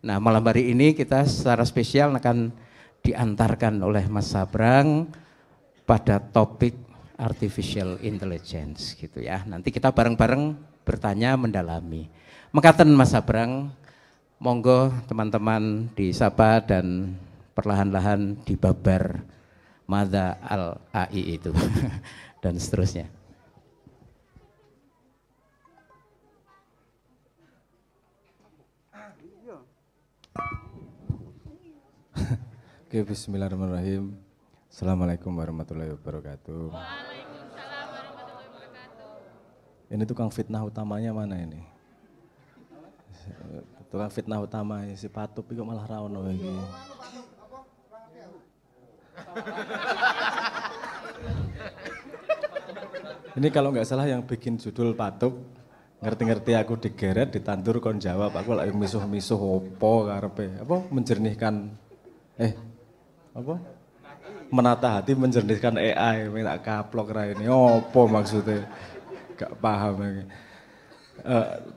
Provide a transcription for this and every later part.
Nah, malam hari ini kita secara spesial akan diantarkan oleh Mas Sabrang pada topik artificial intelligence gitu ya. Nanti kita bareng-bareng bertanya mendalami. Mekaten Mas Sabrang, monggo teman-teman disapa dan perlahan-lahan dibabar Mada al AI itu dan seterusnya. Oke, bismillahirrahmanirrahim. Assalamualaikum warahmatullahi wabarakatuh. Waalaikumsalam warahmatullahi wabarakatuh. Ini tukang fitnah utamanya mana ini? Tukang fitnah utama si Patup itu malah rawono iki. Ini kalau nggak salah yang bikin judul Patup, ngerti-ngerti aku digeret, ditandur kon jawab, aku lagi misuh-misuh opo karepe. Apa menjernihkan apa? Menata hati menjernihkan AI, tak kaplok ra ini. Opo maksudnya? Gak paham lagi.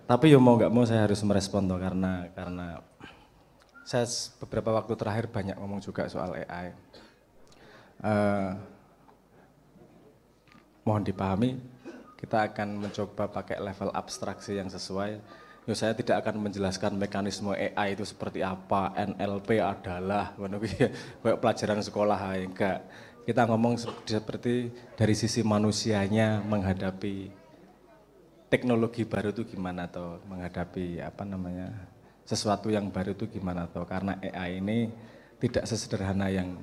Tapi ya mau nggak mau saya harus merespon toh karena saya beberapa waktu terakhir banyak ngomong juga soal AI. Mohon dipahami, kita akan mencoba pakai level abstraksi yang sesuai. Saya tidak akan menjelaskan mekanisme AI itu seperti apa, NLP adalah, kayak pelajaran sekolah, enggak. Kita ngomong seperti dari sisi manusianya menghadapi teknologi baru itu gimana toh, menghadapi sesuatu yang baru itu gimana toh, karena AI ini tidak sesederhana yang,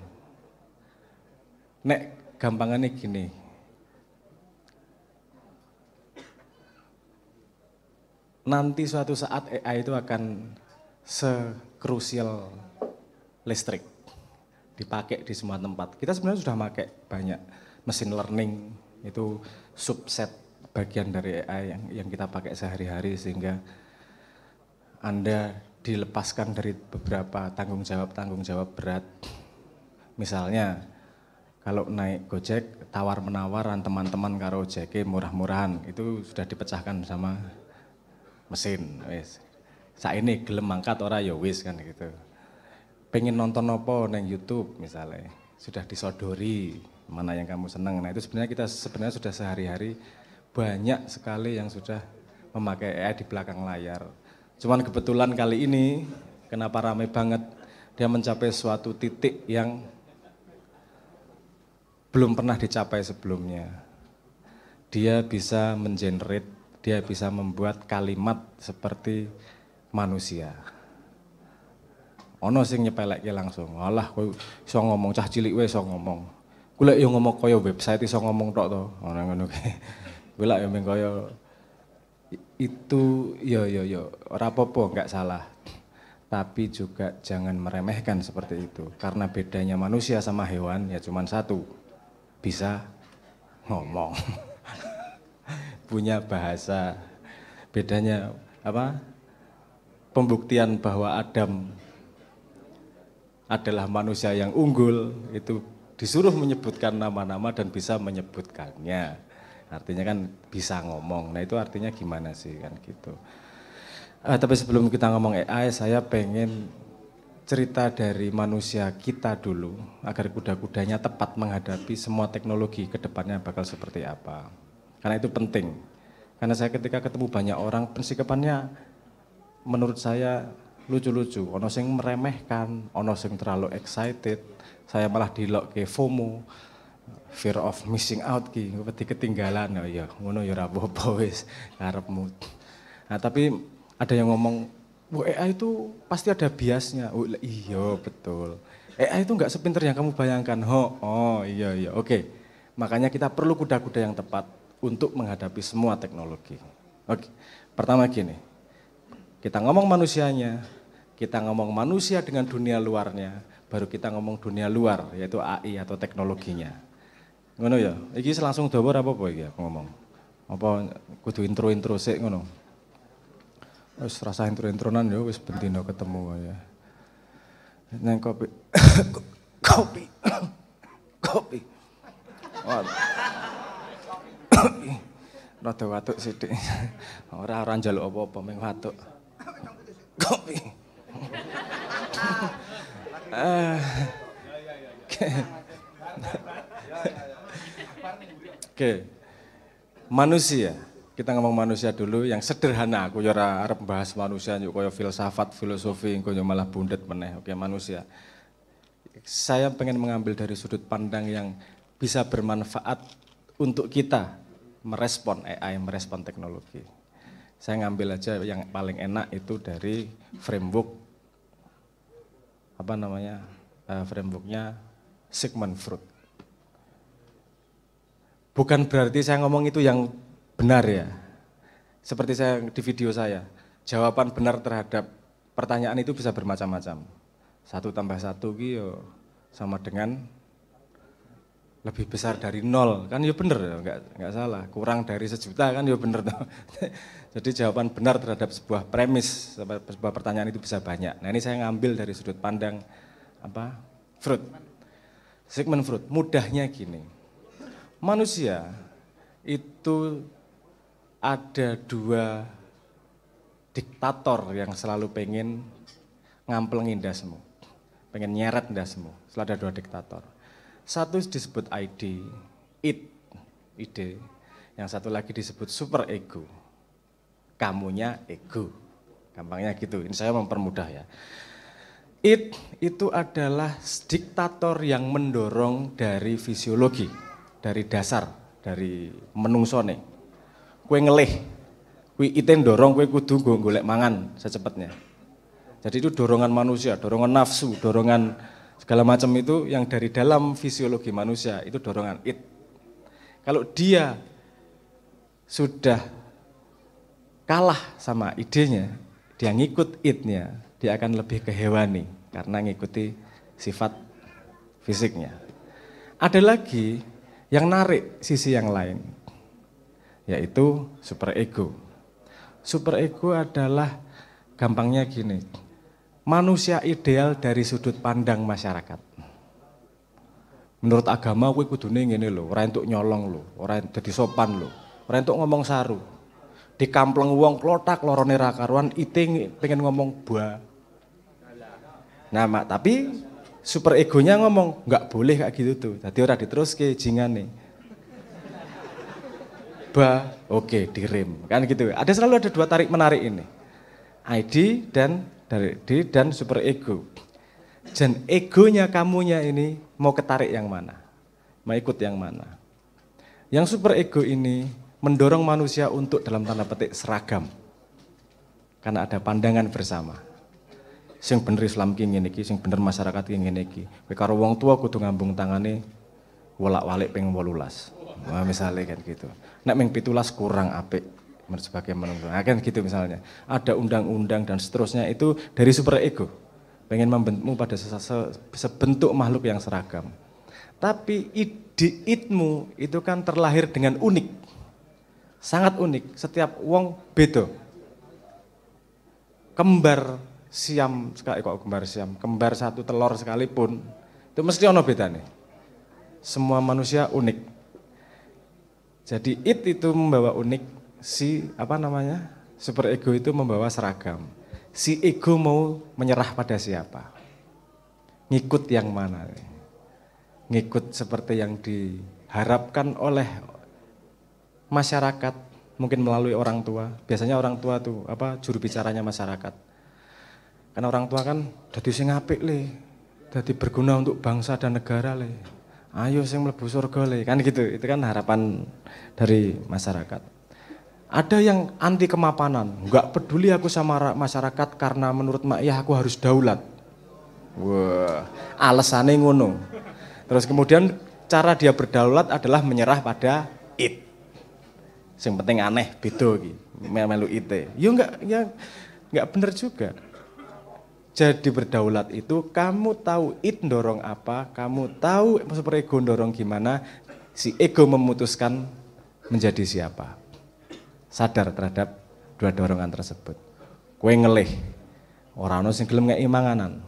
gampangannya gini, nanti suatu saat AI itu akan sekrusial listrik, dipakai di semua tempat. Kita sebenarnya sudah pakai banyak mesin learning, itu subset bagian dari AI yang kita pakai sehari-hari sehingga Anda dilepaskan dari beberapa tanggung jawab berat. Misalnya kalau naik Gojek, tawar-menawaran teman-teman karo ojeke murah-murahan, itu sudah dipecahkan sama mesin, wis. Saini gelem mangkat ora ya wis kan gitu. Pengen nonton apa neng YouTube misalnya, sudah disodori mana yang kamu senang. Nah itu sebenarnya kita sudah sehari-hari banyak sekali yang sudah memakai AI di belakang layar. Cuman kebetulan kali ini kenapa ramai banget, dia mencapai suatu titik yang belum pernah dicapai sebelumnya. Dia bisa mengenerate, dia bisa membuat kalimat seperti manusia. Ono sing nyepelekke langsung, alah kowe iso ngomong cah cilik wae iso ngomong. Ku lek yo ngomong kaya website iso ngomong tok to, ngono kae. Ku lek yo mung kaya itu yo ora apa-apa, enggak salah. Tapi juga jangan meremehkan seperti itu, karena bedanya manusia sama hewan ya cuma satu, bisa ngomong. Punya bahasa. Bedanya apa? Pembuktian bahwa Adam adalah manusia yang unggul itu disuruh menyebutkan nama-nama dan bisa menyebutkannya. Artinya kan bisa ngomong. Nah itu artinya gimana sih kan gitu. Tapi sebelum kita ngomong AI, saya pengen cerita dari manusia kita dulu agar kuda-kudanya tepat menghadapi semua teknologi ke depannya bakal seperti apa. Karena itu penting. Karena saya ketika ketemu banyak orang, persikapannya menurut saya lucu-lucu. Ono sing meremehkan, ono sing terlalu excited. Saya malah dilok ke FOMO, fear of missing out ki, wedi ketinggalan. Oh iya, ngono ya ora apa-apa wis karepmu. Nah, tapi ada yang ngomong, AI itu pasti ada biasnya. Oh iya betul. AI itu enggak sepinter yang kamu bayangkan. Oh iya oke. Makanya kita perlu kuda-kuda yang tepat untuk menghadapi semua teknologi. Oke. Pertama gini. Kita ngomong manusianya, kita ngomong manusia dengan dunia luarnya, baru kita ngomong dunia luar yaitu AI atau teknologinya. Ngono ya. Iki langsung dawa apa iki aku ngomong. Apa kudu intro sik ngono. Wis rasa intro-intronan ya wis bendino ketemu ya. Nang kopi. Kopi. Rada watuk sithik. Ora njaluk apa-apa mung watuk. Kopi. Oke. Manusia. Kita ngomong manusia dulu yang sederhana. Aku ya ora arep bahas manusia yuk kaya filsafat, filosofi engko yo malah bundet meneh. Oke, manusia. Saya pengen mengambil dari sudut pandang yang bisa bermanfaat untuk kita merespon AI, merespon teknologi. Saya ngambil aja yang paling enak itu dari framework frameworknya Sigmund Freud. Bukan berarti saya ngomong itu yang benar ya. Seperti saya di video saya, jawaban benar terhadap pertanyaan itu bisa bermacam-macam. 1 tambah 1 gitu sama dengan lebih besar dari 0, kan ya bener ya, enggak salah. Kurang dari 1 juta kan ya bener tuh. Jadi jawaban benar terhadap sebuah premis, sebuah pertanyaan itu bisa banyak. Nah ini saya ngambil dari sudut pandang Freud. Sigmund Freud, mudahnya gini. Manusia itu ada 2 diktator yang selalu pengen ngamplengin dasmu, pengen nyeret dasmu. Selalu ada 2 diktator. Satu disebut ide. Yang satu lagi disebut super ego. Kamunya ego. Gampangnya gitu. Ini saya mempermudah ya. Itu adalah diktator yang mendorong dari fisiologi, dari dasar, dari menungsone. Kue ngelih, kue iten dorong, kue kudu golek mangan secepatnya. Jadi itu dorongan manusia, dorongan nafsu, dorongan segala macam itu yang dari dalam fisiologi manusia, itu dorongan it. Kalau dia sudah kalah sama idenya, dia ngikut itnya, dia akan lebih ke hewani karena ngikuti sifat fisiknya. Ada lagi yang narik sisi yang lain, yaitu super ego. Super ego adalah gampangnya gini, manusia ideal dari sudut pandang masyarakat. Menurut agama kowe kudune ngene lho, ora entuk nyolong lho, ora dadi sopan lho, ora entuk ngomong saru. Dikampleng wong klotak lorone ra karuan, ite pengen ngomong ba. Nah, tapi super egonya ngomong enggak boleh kayak gitu tuh. Dadi ora diteruske jingane. Oke, direm. Kan gitu. Selalu ada 2 tarik menarik ini. ID dan super ego. Dan egonya kamunya ini mau ketarik yang mana? Mau ikut yang mana? Yang super ego ini mendorong manusia untuk dalam tanda petik seragam. Karena ada pandangan bersama. Sing bener Islam ki ngene iki, sing bener masyarakat ki ngene iki. Kowe karo wong tua kudu ngambung tangane wolak-walik ping 18. Nah, misalnya kan gitu. Nek ming 17 kurang apik sebagai menunggu. Nah, kan gitu misalnya. Ada undang-undang dan seterusnya itu dari super ego. Pengen membentukmu pada sebentuk makhluk yang seragam. Tapi ide-idmu itu kan terlahir dengan unik. Sangat unik. Setiap wong beda. Kembar satu telur sekalipun itu mesti ono bedane. Semua manusia unik. Jadi itu membawa unik, super ego itu membawa seragam. Si ego mau menyerah pada siapa? Ngikut yang mana? Ngikut seperti yang diharapkan oleh masyarakat, mungkin melalui orang tua. Biasanya orang tua tuh juru bicaranya masyarakat. Karena orang tua kan dadi sing apik le, dadi berguna untuk bangsa dan negara le. Ayo sing mlebu surga le, kan gitu. Itu kan harapan dari masyarakat. Ada yang anti kemapanan, enggak peduli aku sama masyarakat karena menurut Ma'iyah aku harus daulat. Wah, alasannya ngono. Terus kemudian cara dia berdaulat adalah menyerah pada it. Sing penting aneh, beda iki, melu ite. Enggak bener juga. Jadi berdaulat itu kamu tahu it dorong apa, kamu tahu super ego dorong gimana, si ego memutuskan menjadi siapa. Sadar terhadap 2 dorongan tersebut. Kowe ngelih, ora ono sing gelem ngeki manganan.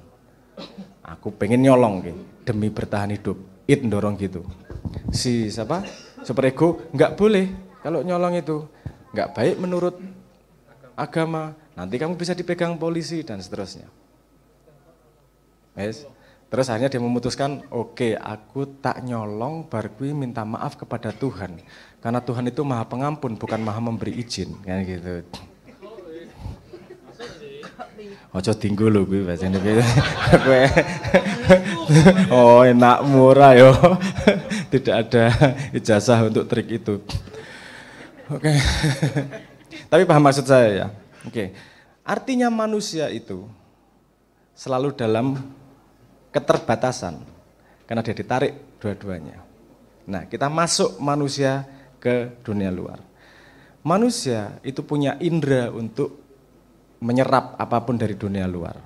Aku pengen nyolong demi bertahan hidup. It dorong gitu. Si super ego enggak boleh kalau nyolong itu. Enggak baik menurut agama. Nanti kamu bisa dipegang polisi dan seterusnya. Yes. Terus akhirnya dia memutuskan, oke, aku tak nyolong bar kuwi minta maaf kepada Tuhan. Karena Tuhan itu maha pengampun, bukan maha memberi izin. Kan gitu. Ojo tinggu lho kuwi bacane kuwi. Oh, enak murah yo. Tidak ada ijazah untuk trik itu. Oke. Tapi paham maksud saya ya. Oke. Artinya manusia itu selalu dalam keterbatasan karena dia ditarik dua-duanya. Nah, kita masuk manusia ke dunia luar. Manusia itu punya indera untuk menyerap apapun dari dunia luar.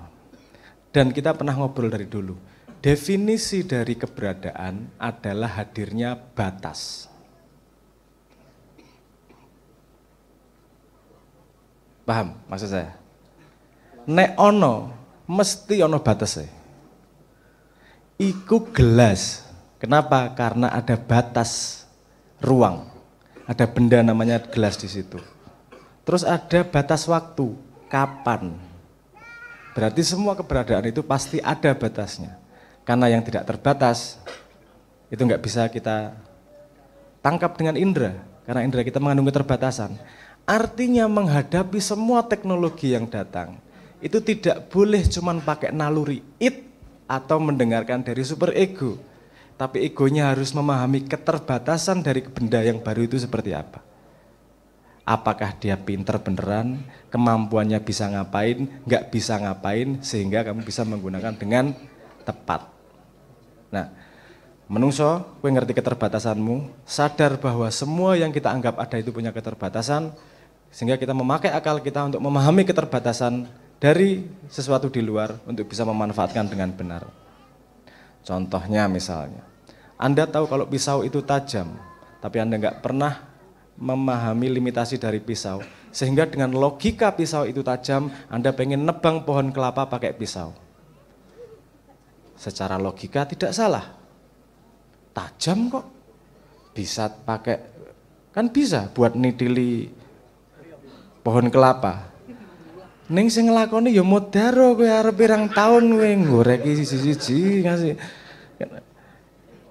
Dan kita pernah ngobrol dari dulu. Definisi dari keberadaan adalah hadirnya batas. Paham maksud saya? Nek ono mesti ono batasnya. Iku gelas. Kenapa? Karena ada batas ruang. Ada benda namanya gelas di situ. Terus ada batas waktu. Kapan? Berarti semua keberadaan itu pasti ada batasnya. Karena yang tidak terbatas itu nggak bisa kita tangkap dengan indera. Karena indera kita mengandung keterbatasan. Artinya menghadapi semua teknologi yang datang itu tidak boleh cuman pakai naluri atau mendengarkan dari super ego. Tapi egonya harus memahami keterbatasan dari benda yang baru itu seperti apa. Apakah dia pinter beneran, kemampuannya bisa ngapain, nggak bisa ngapain, sehingga kamu bisa menggunakan dengan tepat. Nah, menungso, kowe ngerti keterbatasanmu, sadar bahwa semua yang kita anggap ada itu punya keterbatasan, sehingga kita memakai akal kita untuk memahami keterbatasan dari sesuatu di luar untuk bisa memanfaatkan dengan benar. Contohnya misalnya, Anda tahu kalau pisau itu tajam, tapi Anda nggak pernah memahami limitasi dari pisau, sehingga dengan logika pisau itu tajam, Anda pengen nebang pohon kelapa pakai pisau. Secara logika tidak salah, tajam kok, bisa pakai, kan bisa buat nidili pohon kelapa. Ning sing nglakoni ya modaro kowe arep pirang taun kowe ngorek siji-siji ngasih.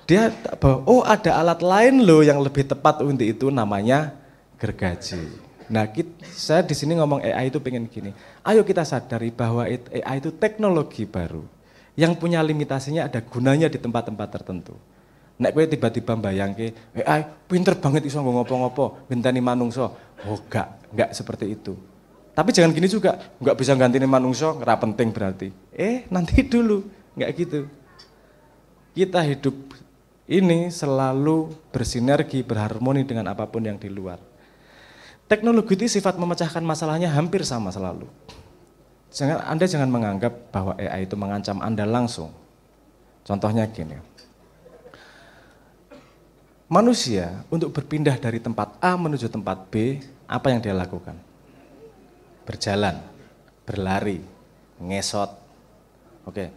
Dia bahwa oh ada alat lain loh yang lebih tepat untuk itu namanya gergaji. Nah, saya di sini ngomong AI itu pengen gini. Ayo kita sadari bahwa AI itu teknologi baru yang punya limitasinya, ada gunanya di tempat-tempat tertentu. Nek kowe tiba-tiba mbayangke AI pinter banget iso ngopo-ngopo, ngenteni manungso. Oh, enggak seperti itu. Tapi jangan gini juga, nggak bisa gantiin manungso, nggak penting berarti. Nanti dulu, nggak gitu. Kita hidup ini selalu bersinergi, berharmoni dengan apapun yang di luar. Teknologi itu sifat memecahkan masalahnya hampir sama selalu. Anda jangan menganggap bahwa AI itu mengancam Anda langsung. Contohnya gini. Manusia untuk berpindah dari tempat A menuju tempat B, apa yang dia lakukan? Berjalan, berlari, ngesot. Oke.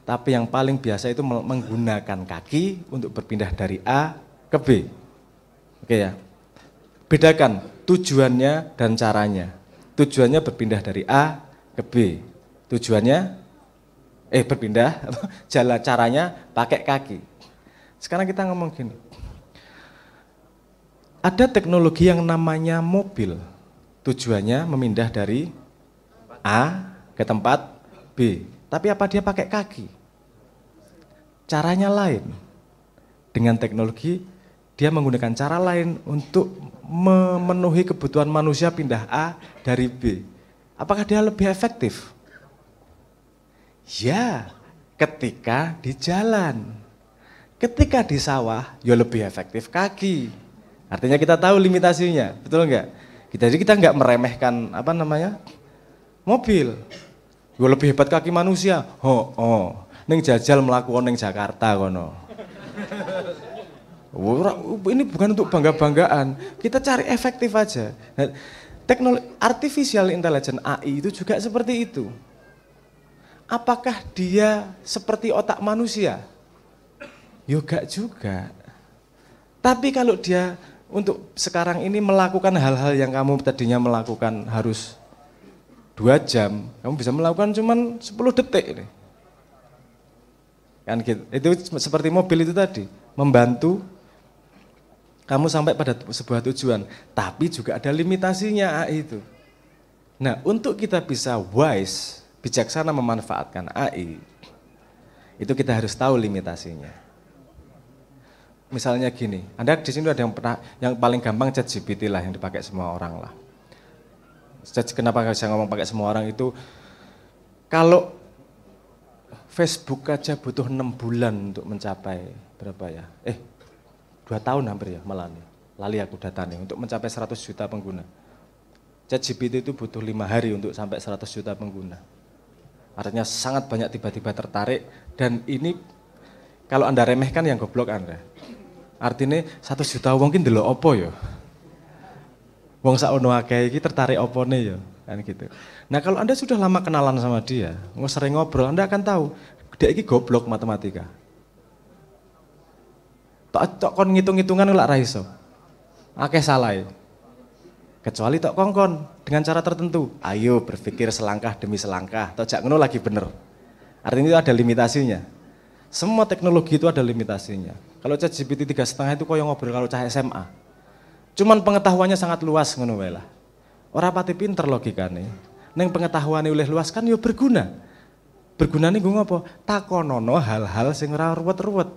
Tapi yang paling biasa itu menggunakan kaki untuk berpindah dari A ke B. Oke ya. Bedakan tujuannya dan caranya. Tujuannya berpindah dari A ke B. Tujuannya berpindah, jalan caranya pakai kaki. Sekarang kita ngomong gini. Ada teknologi yang namanya mobil. Tujuannya memindah dari A ke tempat B. Tapi apa dia pakai kaki? Caranya lain. Dengan teknologi, dia menggunakan cara lain untuk memenuhi kebutuhan manusia pindah A dari B. Apakah dia lebih efektif? Ya, ketika di jalan. Ketika di sawah, ya lebih efektif kaki. Artinya kita tahu limitasinya, betul enggak? Jadi kita enggak meremehkan mobil. Ya lebih hebat kaki manusia. Ning jajal melakukan ning Jakarta kono. Ini bukan untuk bangga-banggaan. Kita cari efektif aja. Nah, teknologi artificial intelligence AI itu juga seperti itu. Apakah dia seperti otak manusia? Ya enggak juga. Tapi kalau dia untuk sekarang ini melakukan hal-hal yang kamu tadinya melakukan harus 2 jam, kamu bisa melakukan cuman 10 detik ini. Kan gitu. Itu seperti mobil itu tadi, membantu kamu sampai pada sebuah tujuan, tapi juga ada limitasinya AI itu. Nah, untuk kita bisa wise, bijaksana memanfaatkan AI, itu kita harus tahu limitasinya. Misalnya gini, Anda di sini ada yang paling gampang ChatGPT lah yang dipakai semua orang lah. Kenapa saya ngomong pakai semua orang itu? Kalau Facebook aja butuh 6 bulan untuk mencapai berapa ya? 2 tahun hampir ya malah nih. Lali aku datanya untuk mencapai 100 juta pengguna. ChatGPT itu butuh 5 hari untuk sampai 100 juta pengguna. Artinya sangat banyak tiba-tiba tertarik dan ini kalau Anda remehkan yang goblok Anda. Artinya 100 juta wong ki ndelok apa ya? Wong sakmono akeh iki tertarik opone ya, kan gitu. Nah, kalau Anda sudah lama kenalan sama dia, sering ngobrol, Anda akan tahu dia iki goblok matematika. Tok kon ngitung-ngitungan lak ra iso. Akeh salah. Kecuali tok kongkon dengan cara tertentu. Ayo berpikir selangkah demi selangkah, tok jak ngono lagi bener. Artinya itu ada limitasinya. Semua teknologi itu ada limitasinya. Kalau ChatGPT 3,5 itu koyo ngobrol kalau cah SMA. Cuman pengetahuannya sangat luas ngono wae lah. Ora pati pinter logikane. Ning pengetahuane oleh luas kan yo berguna. Bergunane nggo ngopo? Takonono hal-hal sing ora ruwet-ruwet.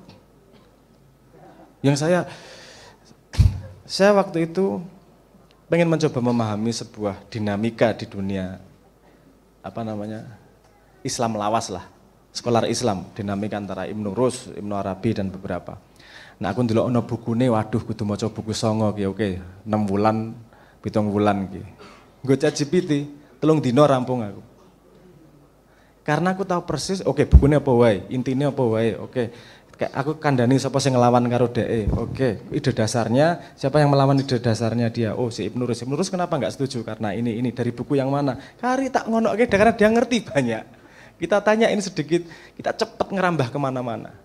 Yang saya waktu itu pengen mencoba memahami sebuah dinamika di dunia Islam lawas lah, sekolah Islam, dinamika antara Ibnu Rus, Ibnu Arabi dan beberapa. Nah aku ndelok ana bukune, waduh kudu maca buku songo ki, oke, 6 bulan, 7 bulan ki. Nggo ChatGPT, 3 dina rampung aku. Karena aku tahu persis, oke bukune apa wae, intine apa wae, oke. Aku kandani siapa yang ngelawan karo DE, oke. Ide dasarnya, siapa yang melawan ide dasarnya dia? Oh si Ibnu Rus. Ibnu Rus kenapa nggak setuju? Karena ini dari buku yang mana? Kari tak ngonoke karena dia ngerti banyak. Kita tanyain sedikit, kita cepat ngerambah kemana-mana.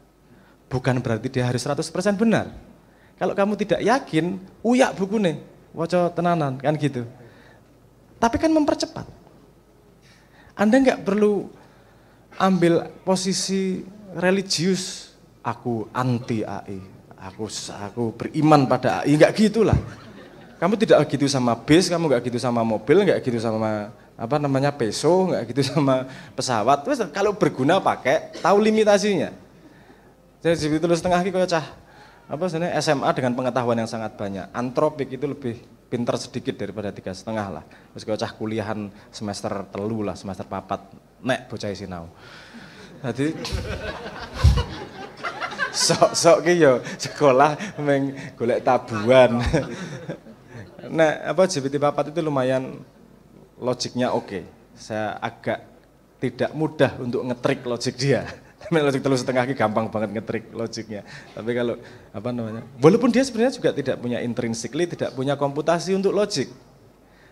Bukan berarti dia harus 100% benar. Kalau kamu tidak yakin, uyak bukune, waca tenanan, kan gitu. Tapi kan mempercepat. Anda nggak perlu ambil posisi religius. Aku anti AI, aku beriman pada AI, enggak gitulah. Kamu tidak gitu sama bis, kamu enggak gitu sama mobil, enggak gitu sama peso, enggak gitu sama pesawat. Terus kalau berguna pakai, tahu limitasinya. Jadi terus setengah ki koyo cah SMA dengan pengetahuan yang sangat banyak. Antropik itu lebih pintar sedikit daripada 3,5 lah. Terus koyo cah kuliahan semester 3 lah, semester 4 nek bocah sinau. Jadi sok-sok ki yo sekolah meng golek tabuhan. Nah, GPT-4 itu lumayan logiknya oke. Saya agak tidak mudah untuk ngetrik logik dia. Logik 3,5 ki gampang banget ngetrik logiknya. Tapi kalau walaupun dia sebenarnya juga tidak punya intrinsically, tidak punya komputasi untuk logik.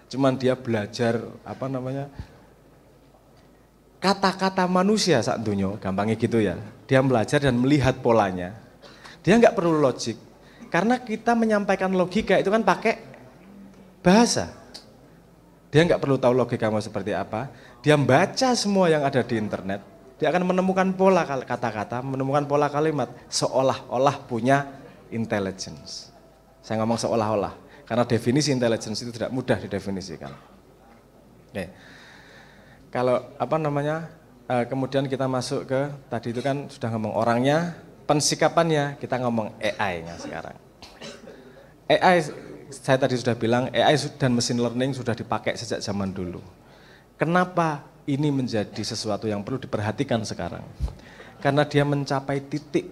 Cuman dia belajar kata-kata manusia saat dunia, gampangnya gitu ya. Dia belajar dan melihat polanya. Dia nggak perlu logik. Karena kita menyampaikan logika itu kan pakai bahasa. Dia nggak perlu tahu logikamu seperti apa. Dia membaca semua yang ada di internet. Dia akan menemukan pola kata-kata, menemukan pola kalimat. Seolah-olah punya intelligence. Saya ngomong seolah-olah. Karena definisi intelligence itu tidak mudah didefinisikan. Oke. Kalau kemudian kita masuk ke, tadi itu kan sudah ngomong orangnya, pensikapannya, kita ngomong AI-nya sekarang. AI, saya tadi sudah bilang, AI dan machine learning sudah dipakai sejak zaman dulu. Kenapa ini menjadi sesuatu yang perlu diperhatikan sekarang? Karena dia mencapai titik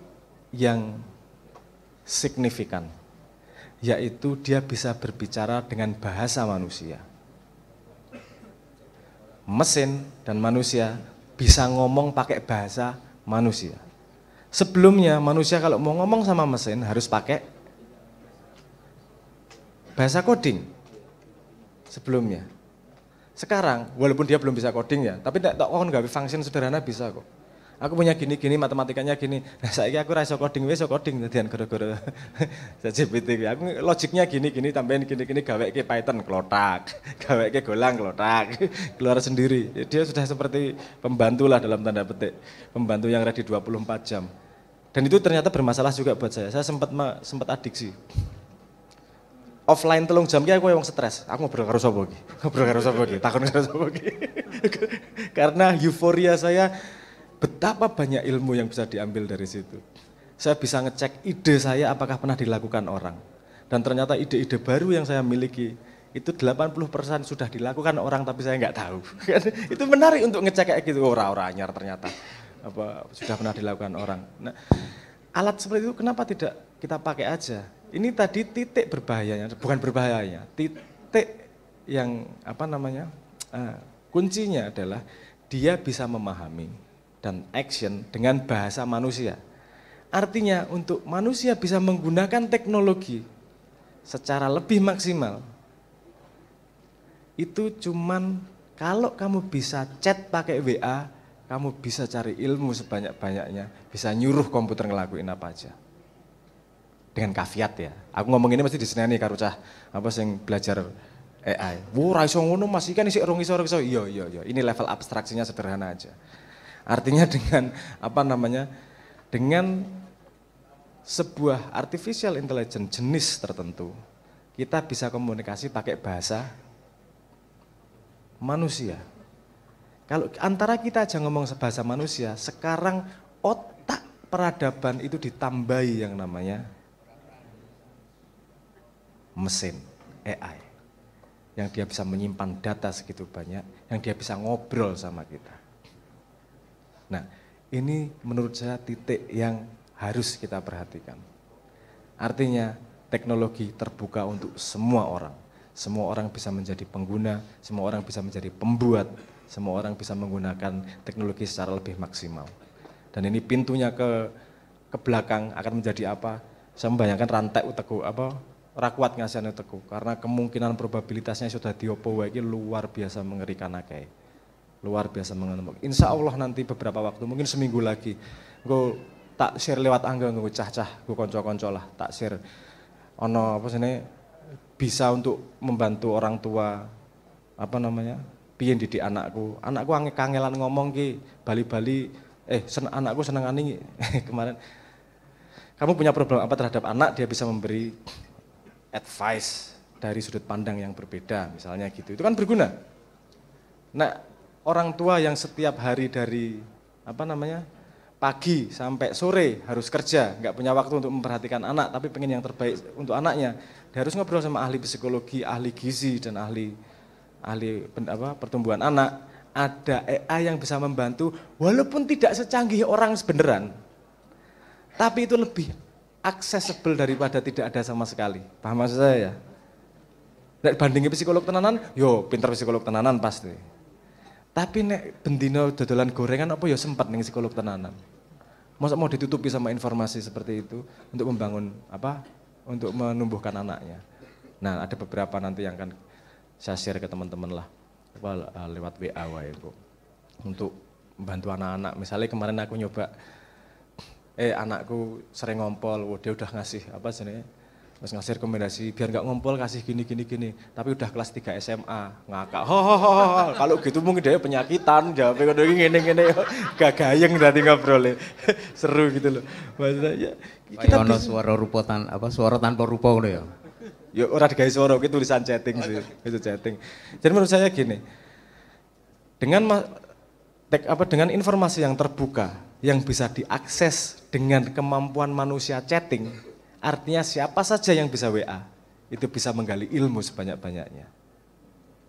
yang signifikan, yaitu dia bisa berbicara dengan bahasa manusia. Mesin dan manusia bisa ngomong pakai bahasa manusia. Sebelumnya manusia kalau mau ngomong sama mesin harus pakai bahasa coding. Sebelumnya. Sekarang walaupun dia belum bisa coding ya, tapi tak kon gawe function sederhana bisa kok. Aku punya gini-gini, matematikanya gini. Nah saiki aku ra iso coding wis iso coding dadian gara-gara ChatGPT. Aku logiknya gini-gini tambahin gini-gini gaweke Python klotak, gaweke Golang klotak, keluar sendiri. Dia sudah seperti pembantu lah dalam tanda petik. Pembantu yang ready 24 jam. Dan itu ternyata bermasalah juga buat saya. Saya sempat adiksi. Offline 3 jam ki aku yang stres. Aku ngobrol karo sapa iki? Ngobrol karo sapa iki? Takon karo sapa iki? Karena euforia saya betapa banyak ilmu yang bisa diambil dari situ. Saya bisa ngecek ide saya apakah pernah dilakukan orang. Dan ternyata ide-ide baru yang saya miliki itu 80% sudah dilakukan orang tapi saya nggak tahu. Itu menarik untuk ngecek kayak gitu. Orang-orang anyar ternyata apa sudah pernah dilakukan orang. Nah, alat seperti itu kenapa tidak kita pakai aja? Ini tadi titik berbahayanya, bukan berbahayanya. Titik yang apa namanya? Kuncinya adalah dia bisa memahami dan action dengan bahasa manusia. Artinya untuk manusia bisa menggunakan teknologi secara lebih maksimal, itu cuman kalau kamu bisa chat pakai WA, kamu bisa cari ilmu sebanyak-banyaknya, bisa nyuruh komputer ngelakuin apa aja. Dengan kafiat ya, aku ngomong ini mesti diseneni karo cah apa sing belajar AI. Ra iso ngono Mas, iki kan isih rong iso. Iya. Ini level abstraksinya sederhana aja. Artinya dengan apa namanya? Dengan sebuah artificial intelligence jenis tertentu, kita bisa komunikasi pakai bahasa manusia. Kalau antara kita aja ngomong bahasa manusia, sekarang otak peradaban itu ditambahi yang namanya mesin AI. Yang dia bisa menyimpan data segitu banyak, yang dia bisa ngobrol sama kita. Nah, ini menurut saya titik yang harus kita perhatikan. Artinya teknologi terbuka untuk semua orang. Semua orang bisa menjadi pengguna, semua orang bisa menjadi pembuat, semua orang bisa menggunakan teknologi secara lebih maksimal. Dan ini pintunya ke belakang akan menjadi apa? Saya membayangkan rantai uteku apa? Rakuat ngasihane uteku karena kemungkinan probabilitasnya sudah diopo wae luar biasa mengerikan akeh. Luar biasa mengenai. Insya Allah nanti beberapa waktu, mungkin seminggu lagi, gue tak share lewat angga, gue cah-cah, gue konco-konco lah, tak share. Ono apa sih bisa untuk membantu orang tua, apa namanya, piye didik anakku kangelan ngomong ki, bali-bali, anakku senengane kemarin. Kamu punya problem apa terhadap anak, dia bisa memberi advice dari sudut pandang yang berbeda, misalnya gitu. Itu kan berguna. Nah, orang tua yang setiap hari dari apa namanya pagi sampai sore harus kerja, nggak punya waktu untuk memperhatikan anak, tapi pengen yang terbaik untuk anaknya, dia harus ngobrol sama ahli psikologi, ahli gizi dan ahli pertumbuhan anak. Ada AI yang bisa membantu, walaupun tidak secanggih orang beneran, tapi itu lebih accessible daripada tidak ada sama sekali. Paham maksud saya ya? Nek bandingin psikolog tenanan, yo pinter psikolog tenanan pasti. Tapi nek bendino dodolan gorengan apa ya sempat ning psikolog tenanan. Masa mau ditutupi sama informasi seperti itu untuk membangun apa? Untuk menumbuhkan anaknya. Nah, ada beberapa nanti yang akan saya share ke teman-teman lah lewat WA wae itu. Untuk membantu anak-anak. Misalnya kemarin aku nyoba anakku sering ngompol, dia udah ngasih apa sih terus ngasih rekomendasi biar nggak ngompol kasih gini, tapi udah kelas 3 SMA ngakak, kalau gitu mungkin dia penyakitan, jawabnya kalau gini, gak gayeng nanti ngobrolnya, seru gitu loh. Maksudnya ya, kita bisa suara rupotan apa suara tanpa rupa gitu ya. Ya orang digawe suara itu tulisan chatting sih, itu chatting. Jadi menurut saya gini, dengan informasi yang terbuka, yang bisa diakses dengan kemampuan manusia chatting, artinya siapa saja yang bisa WA, itu bisa menggali ilmu sebanyak-banyaknya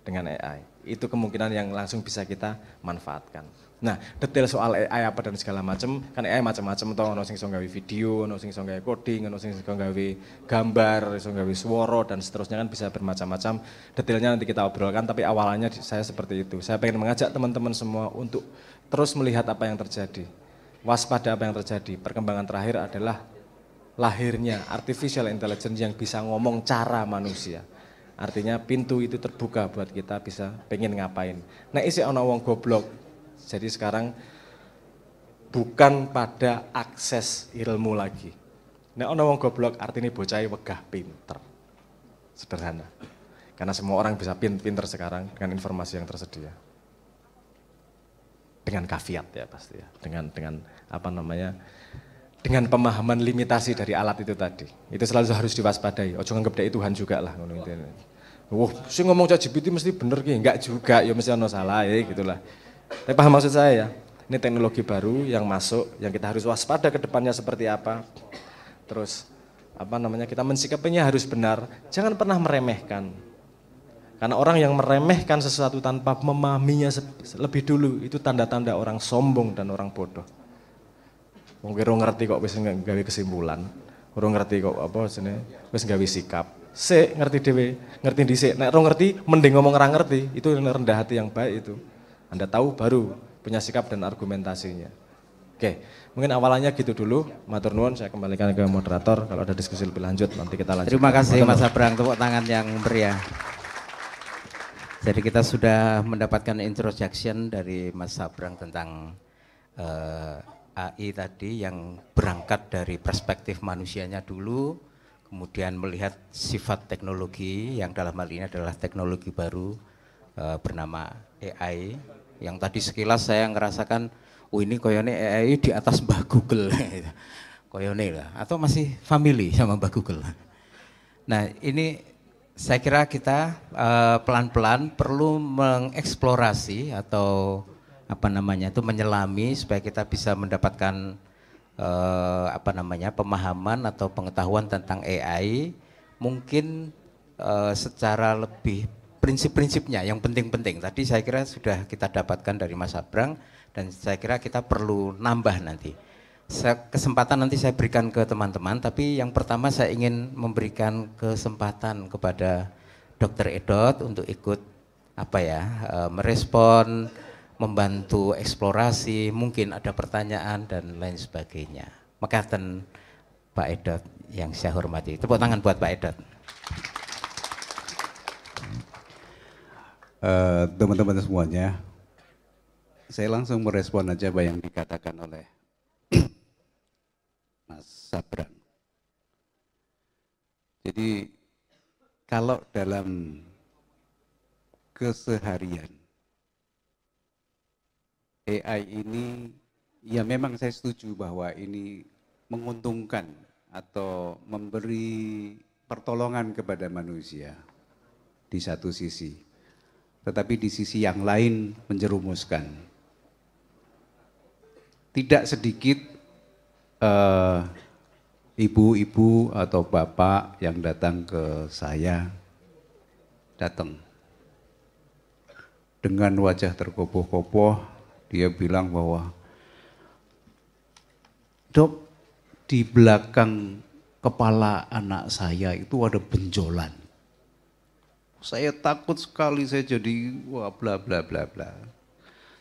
dengan AI. Itu kemungkinan yang langsung bisa kita manfaatkan. Nah, detail soal AI apa dan segala macam, kan AI macam-macam toh, ono sing iso gawe video, ono sing iso gawe coding, ono sing iso gawe gambar, iso gawe suara dan seterusnya kan bisa bermacam-macam. Detailnya nanti kita obrolkan, tapi awalnya saya seperti itu. Saya pengen mengajak teman-teman semua untuk terus melihat apa yang terjadi. Waspada apa yang terjadi. Perkembangan terakhir adalah lahirnya artificial intelligence yang bisa ngomong cara manusia. Artinya pintu itu terbuka buat kita bisa pengen ngapain. Nah isi ana wong goblok. Jadi sekarang bukan pada akses ilmu lagi. Nek ana wong goblok artinya bocah wegah pinter. Sederhana. Karena semua orang bisa pinter sekarang dengan informasi yang tersedia. Dengan kafiat ya pasti ya. Dengan apa namanya? Dengan pemahaman limitasi dari alat itu tadi. Itu selalu harus diwaspadai. Ojo nganggep dek Tuhan juga lah ngono itu. Wah, sih ngomong ChatGPT mesti bener ki, enggak juga, ya mesti ono salah ya gitulah. Tapi paham maksud saya ya? Ini teknologi baru yang masuk, yang kita harus waspada ke depannya seperti apa. Terus apa namanya? Kita mensikapinya harus benar, jangan pernah meremehkan. Karena orang yang meremehkan sesuatu tanpa memahaminya lebih dulu itu tanda-tanda orang sombong dan orang bodoh. Wong kira ngerti kok wis gawe kesimpulan, ora ngerti kok apa jenenge wis gawe sikap. Sik ngerti dhewe, ngerti dhisik. Nek ora ngerti mending ngomong ora ngerti, itu rendah hati yang baik itu. Anda tahu baru punya sikap dan argumentasinya. Oke, mungkin awalannya gitu dulu. Matur nuwun, saya kembalikan ke moderator. Kalau ada diskusi lebih lanjut nanti kita lanjut. Terima kasih Mas Abrang, tepuk tangan yang meriah. Jadi kita sudah mendapatkan introduction dari Mas Abrang tentang AI tadi yang berangkat dari perspektif manusianya dulu, kemudian melihat sifat teknologi yang dalam hal ini adalah teknologi baru bernama AI, yang tadi sekilas saya ngerasakan, oh ini koyone AI di atas Mbah Google, koyone lah, atau masih family sama Mbah Google. Nah ini saya kira kita pelan-pelan perlu mengeksplorasi atau apa namanya itu menyelami supaya kita bisa mendapatkan apa namanya pemahaman atau pengetahuan tentang AI mungkin secara lebih prinsip-prinsipnya yang penting-penting tadi saya kira sudah kita dapatkan dari Mas Abrang dan saya kira kita perlu nambah nanti. Kesempatan nanti saya berikan ke teman-teman, tapi yang pertama saya ingin memberikan kesempatan kepada Dr. Edot untuk ikut apa ya merespon, membantu eksplorasi, mungkin ada pertanyaan dan lain sebagainya. Mekaten Pak Edot yang saya hormati. Tepuk tangan buat Pak Edot. Teman-teman semuanya, saya langsung merespon aja apa yang dikatakan oleh Mas Abrang. Jadi kalau dalam keseharian AI ini, ya memang saya setuju bahwa ini menguntungkan atau memberi pertolongan kepada manusia di satu sisi. Tetapi di sisi yang lain menjerumuskan. Tidak sedikit ibu-ibu atau bapak yang datang ke saya, datang dengan wajah terkopoh-kopoh, dia bilang bahwa, "Dok, di belakang kepala anak saya itu ada benjolan. Saya takut sekali, saya jadi wah bla bla bla bla.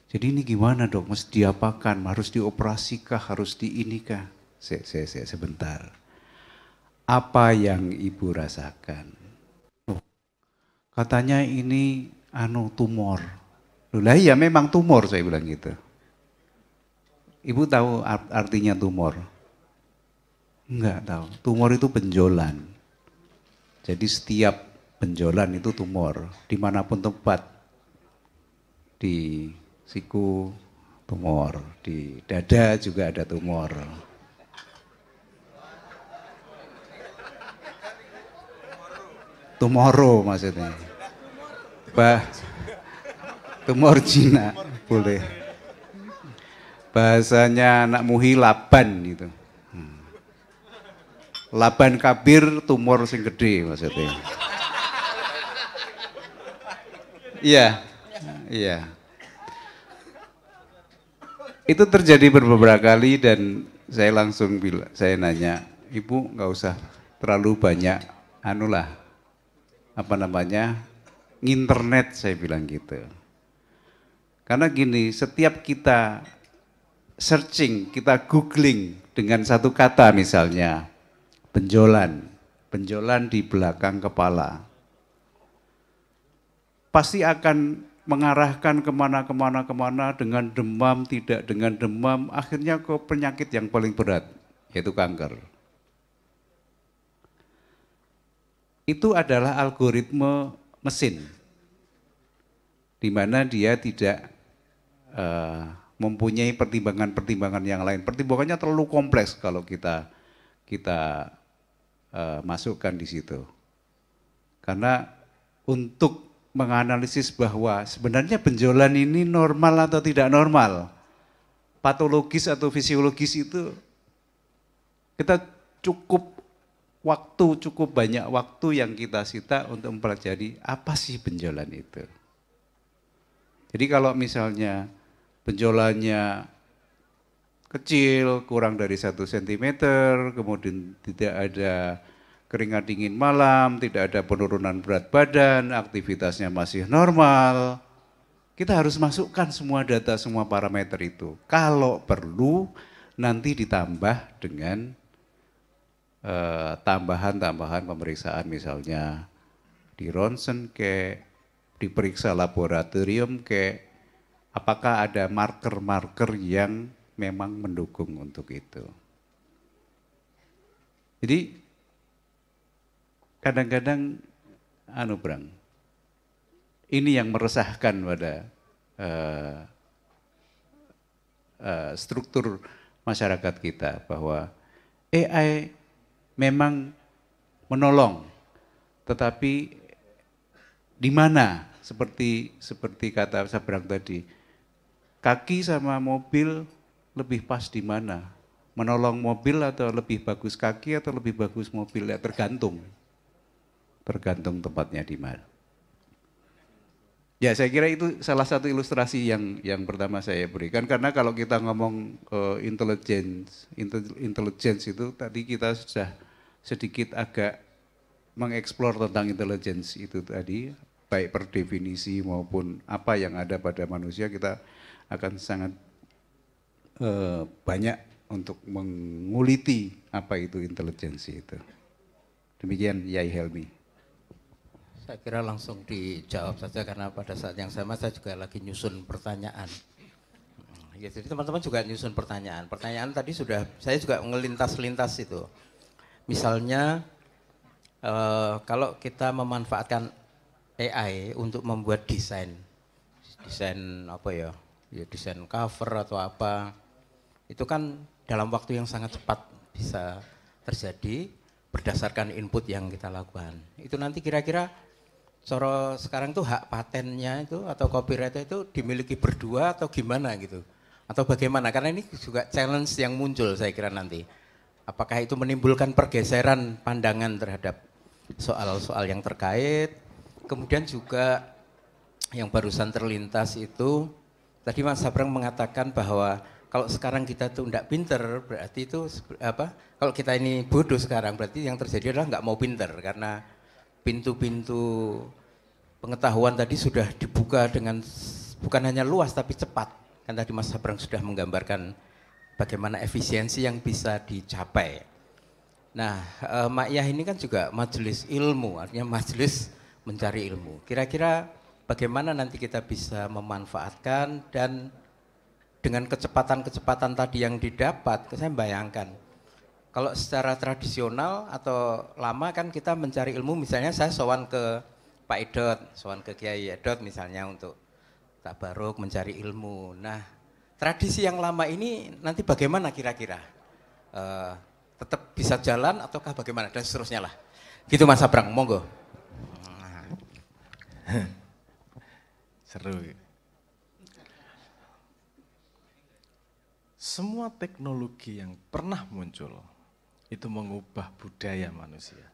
Jadi ini gimana dok, mesti diapakan, harus dioperasi kah, harus diinikah?" Saya sebentar. Apa yang ibu rasakan? Oh, katanya ini tumor. Lah iya memang tumor, saya bilang gitu. Ibu tahu artinya tumor? Enggak tahu. Tumor itu benjolan. Jadi setiap benjolan itu tumor, dimanapun tempat. Di siku tumor, di dada juga ada tumor. Tomorrow maksudnya. Tumor Cina boleh. Bahasanya anak muhi laban gitu. Laban kabir tumor sing gede maksudnya. Iya. Iya. Itu terjadi beberapa kali dan saya langsung bilang, saya nanya, "Ibu nggak usah terlalu banyak nginternet," saya bilang gitu. Karena gini, setiap kita searching, kita googling dengan satu kata misalnya, benjolan di belakang kepala, pasti akan mengarahkan kemana-kemana dengan demam, tidak dengan demam, akhirnya ke penyakit yang paling berat, yaitu kanker. Itu adalah algoritma mesin, di mana dia tidak mempunyai pertimbangan-pertimbangan yang lain. Pertimbangannya terlalu kompleks kalau kita masukkan di situ. Karena untuk menganalisis bahwa sebenarnya benjolan ini normal atau tidak normal, patologis atau fisiologis itu kita cukup banyak waktu yang kita sita untuk mempelajari apa sih benjolan itu. Jadi kalau misalnya benjolannya kecil, kurang dari 1 cm, kemudian tidak ada keringat dingin malam, tidak ada penurunan berat badan, aktivitasnya masih normal, kita harus masukkan semua data, semua parameter itu. Kalau perlu nanti ditambah dengan tambahan-tambahan pemeriksaan, misalnya di ronsen diperiksa laboratorium apakah ada marker-marker yang memang mendukung untuk itu. Jadi kadang-kadang Brang, ini yang meresahkan pada struktur masyarakat kita, bahwa AI memang menolong, tetapi di mana seperti kata Sabrang tadi, kaki sama mobil lebih pas di mana? Menolong mobil atau lebih bagus kaki atau lebih bagus mobil? Ya tergantung tempatnya di mana. Ya saya kira itu salah satu ilustrasi yang pertama saya berikan, karena kalau kita ngomong intelligence itu tadi kita sudah sedikit agak mengeksplor tentang intelligence itu tadi, baik per definisi maupun apa yang ada pada manusia, kita akan sangat banyak untuk menguliti apa itu intelijensi itu. Demikian Yai Helmi. Saya kira langsung dijawab saja, karena pada saat yang sama saya juga lagi nyusun pertanyaan. Ya, jadi teman-teman juga nyusun pertanyaan. Pertanyaan tadi saya juga ngelintas-lintas itu. Misalnya kalau kita memanfaatkan AI untuk membuat desain apa ya, desain cover atau apa, itu kan dalam waktu yang sangat cepat bisa terjadi berdasarkan input yang kita lakukan. Itu nanti kira-kira sekarang tuh hak patennya itu atau copyright itu dimiliki berdua atau gimana gitu, atau bagaimana? Karena ini juga challenge yang muncul saya kira nanti. Apakah itu menimbulkan pergeseran pandangan terhadap soal-soal yang terkait? Kemudian juga yang barusan terlintas itu, tadi Mas Sabrang mengatakan bahwa kalau sekarang kita tuh enggak pinter, berarti itu apa? Kalau kita ini bodoh sekarang, berarti yang terjadi adalah enggak mau pinter, karena pintu-pintu pengetahuan tadi sudah dibuka dengan bukan hanya luas tapi cepat. Kan tadi Mas Sabrang sudah menggambarkan bagaimana efisiensi yang bisa dicapai. Nah, Ma'iyah ini kan juga majelis ilmu, artinya majelis mencari ilmu. Kira-kira bagaimana nanti kita bisa memanfaatkan, dan dengan kecepatan-kecepatan tadi yang didapat, saya bayangkan kalau secara tradisional atau lama kan kita mencari ilmu, misalnya saya sowan ke Pak Edot, sowan ke Kiai Edot misalnya untuk tabaruk mencari ilmu. Nah, tradisi yang lama ini nanti bagaimana kira-kira? Tetap bisa jalan ataukah bagaimana dan seterusnya lah. Gitu Mas Sabrang, monggo. Seru. Semua teknologi yang pernah muncul itu mengubah budaya manusia,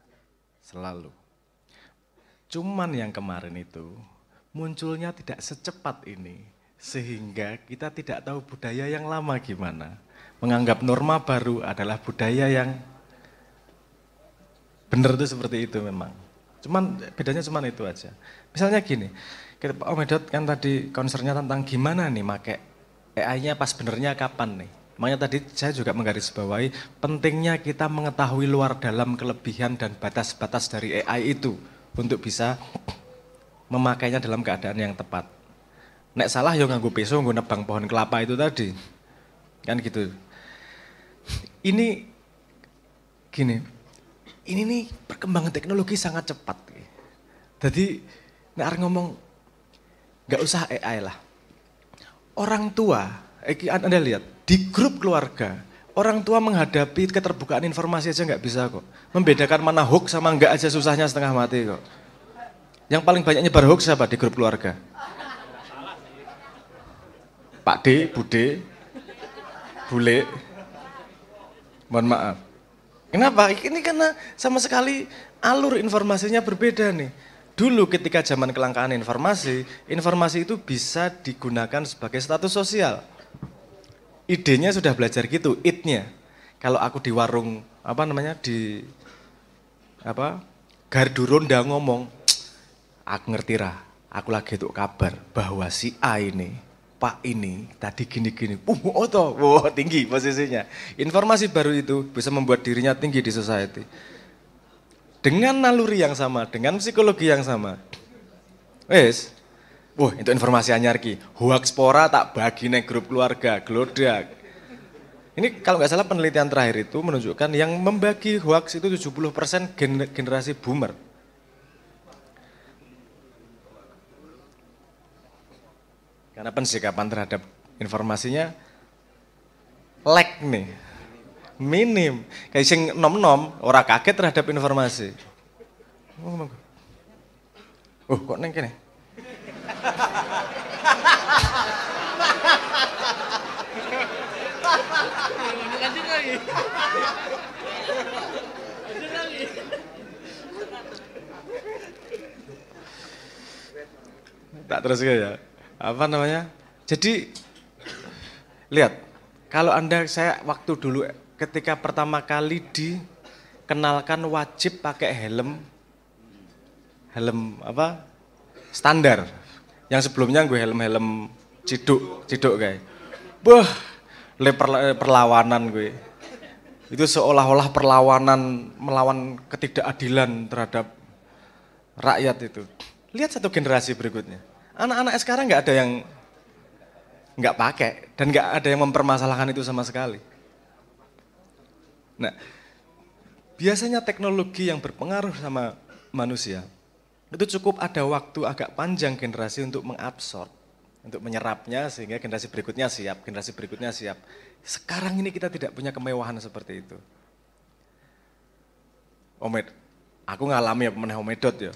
selalu. Cuman yang kemarin itu munculnya tidak secepat ini, sehingga kita tidak tahu budaya yang lama gimana. Menganggap norma baru adalah budaya yang benar itu seperti itu memang. Cuman bedanya cuman itu aja. Misalnya gini, Om Edot kan tadi concernnya tentang gimana nih make AI-nya pas benernya kapan nih. Makanya tadi saya juga menggarisbawahi pentingnya kita mengetahui luar dalam kelebihan dan batas-batas dari AI itu untuk bisa memakainya dalam keadaan yang tepat. Nek salah ya nganggo pisau, nganggo nebang pohon kelapa itu tadi. Kan gitu. Ini gini, ini nih perkembangan teknologi sangat cepat. Jadi nek arep ngomong nggak usah AI lah. Orang tua, Anda lihat di grup keluarga, orang tua menghadapi keterbukaan informasi aja nggak bisa kok. Membedakan mana hoax sama enggak aja susahnya setengah mati kok. Yang paling banyak nyebar hoax siapa di grup keluarga? Pak D, Bude, Bule. Mohon maaf. Kenapa? Ini karena sama sekali alur informasinya berbeda nih. Dulu ketika zaman kelangkaan informasi, informasi itu bisa digunakan sebagai status sosial. Idenya sudah belajar gitu, it-nya. Kalau aku di warung, gardu ronda ngomong, aku ngerti lah, aku lagi tuh kabar bahwa si A ini, Pak ini, tadi gini-gini, tinggi posisinya. Informasi baru itu bisa membuat dirinya tinggi di society. Dengan naluri yang sama, dengan psikologi yang sama. Itu informasi anyar ki. Hoax pora tak bagi neng grup keluarga, glodak. Ini kalau nggak salah penelitian terakhir itu menunjukkan yang membagi hoax itu 70% generasi boomer. Karena pensikapan terhadap informasinya lag nih. Minim, kayak sing nom-nom, ora kaget terhadap informasi. Kok neng kene? Tak terus ya. Apa namanya? Jadi lihat, kalau saya waktu dulu ketika pertama kali dikenalkan wajib pakai helm standar. Yang sebelumnya gue helm ciduk kayak. Perlawanan gue. Itu seolah-olah perlawanan melawan ketidakadilan terhadap rakyat itu. Lihat satu generasi berikutnya. Anak-anak sekarang nggak ada yang nggak pakai dan nggak ada yang mempermasalahkan itu sama sekali. Nah, biasanya teknologi yang berpengaruh sama manusia, itu cukup ada waktu agak panjang generasi untuk mengabsorb, untuk menyerapnya sehingga generasi berikutnya siap. Sekarang ini kita tidak punya kemewahan seperti itu. Aku ngalami Omedot ya,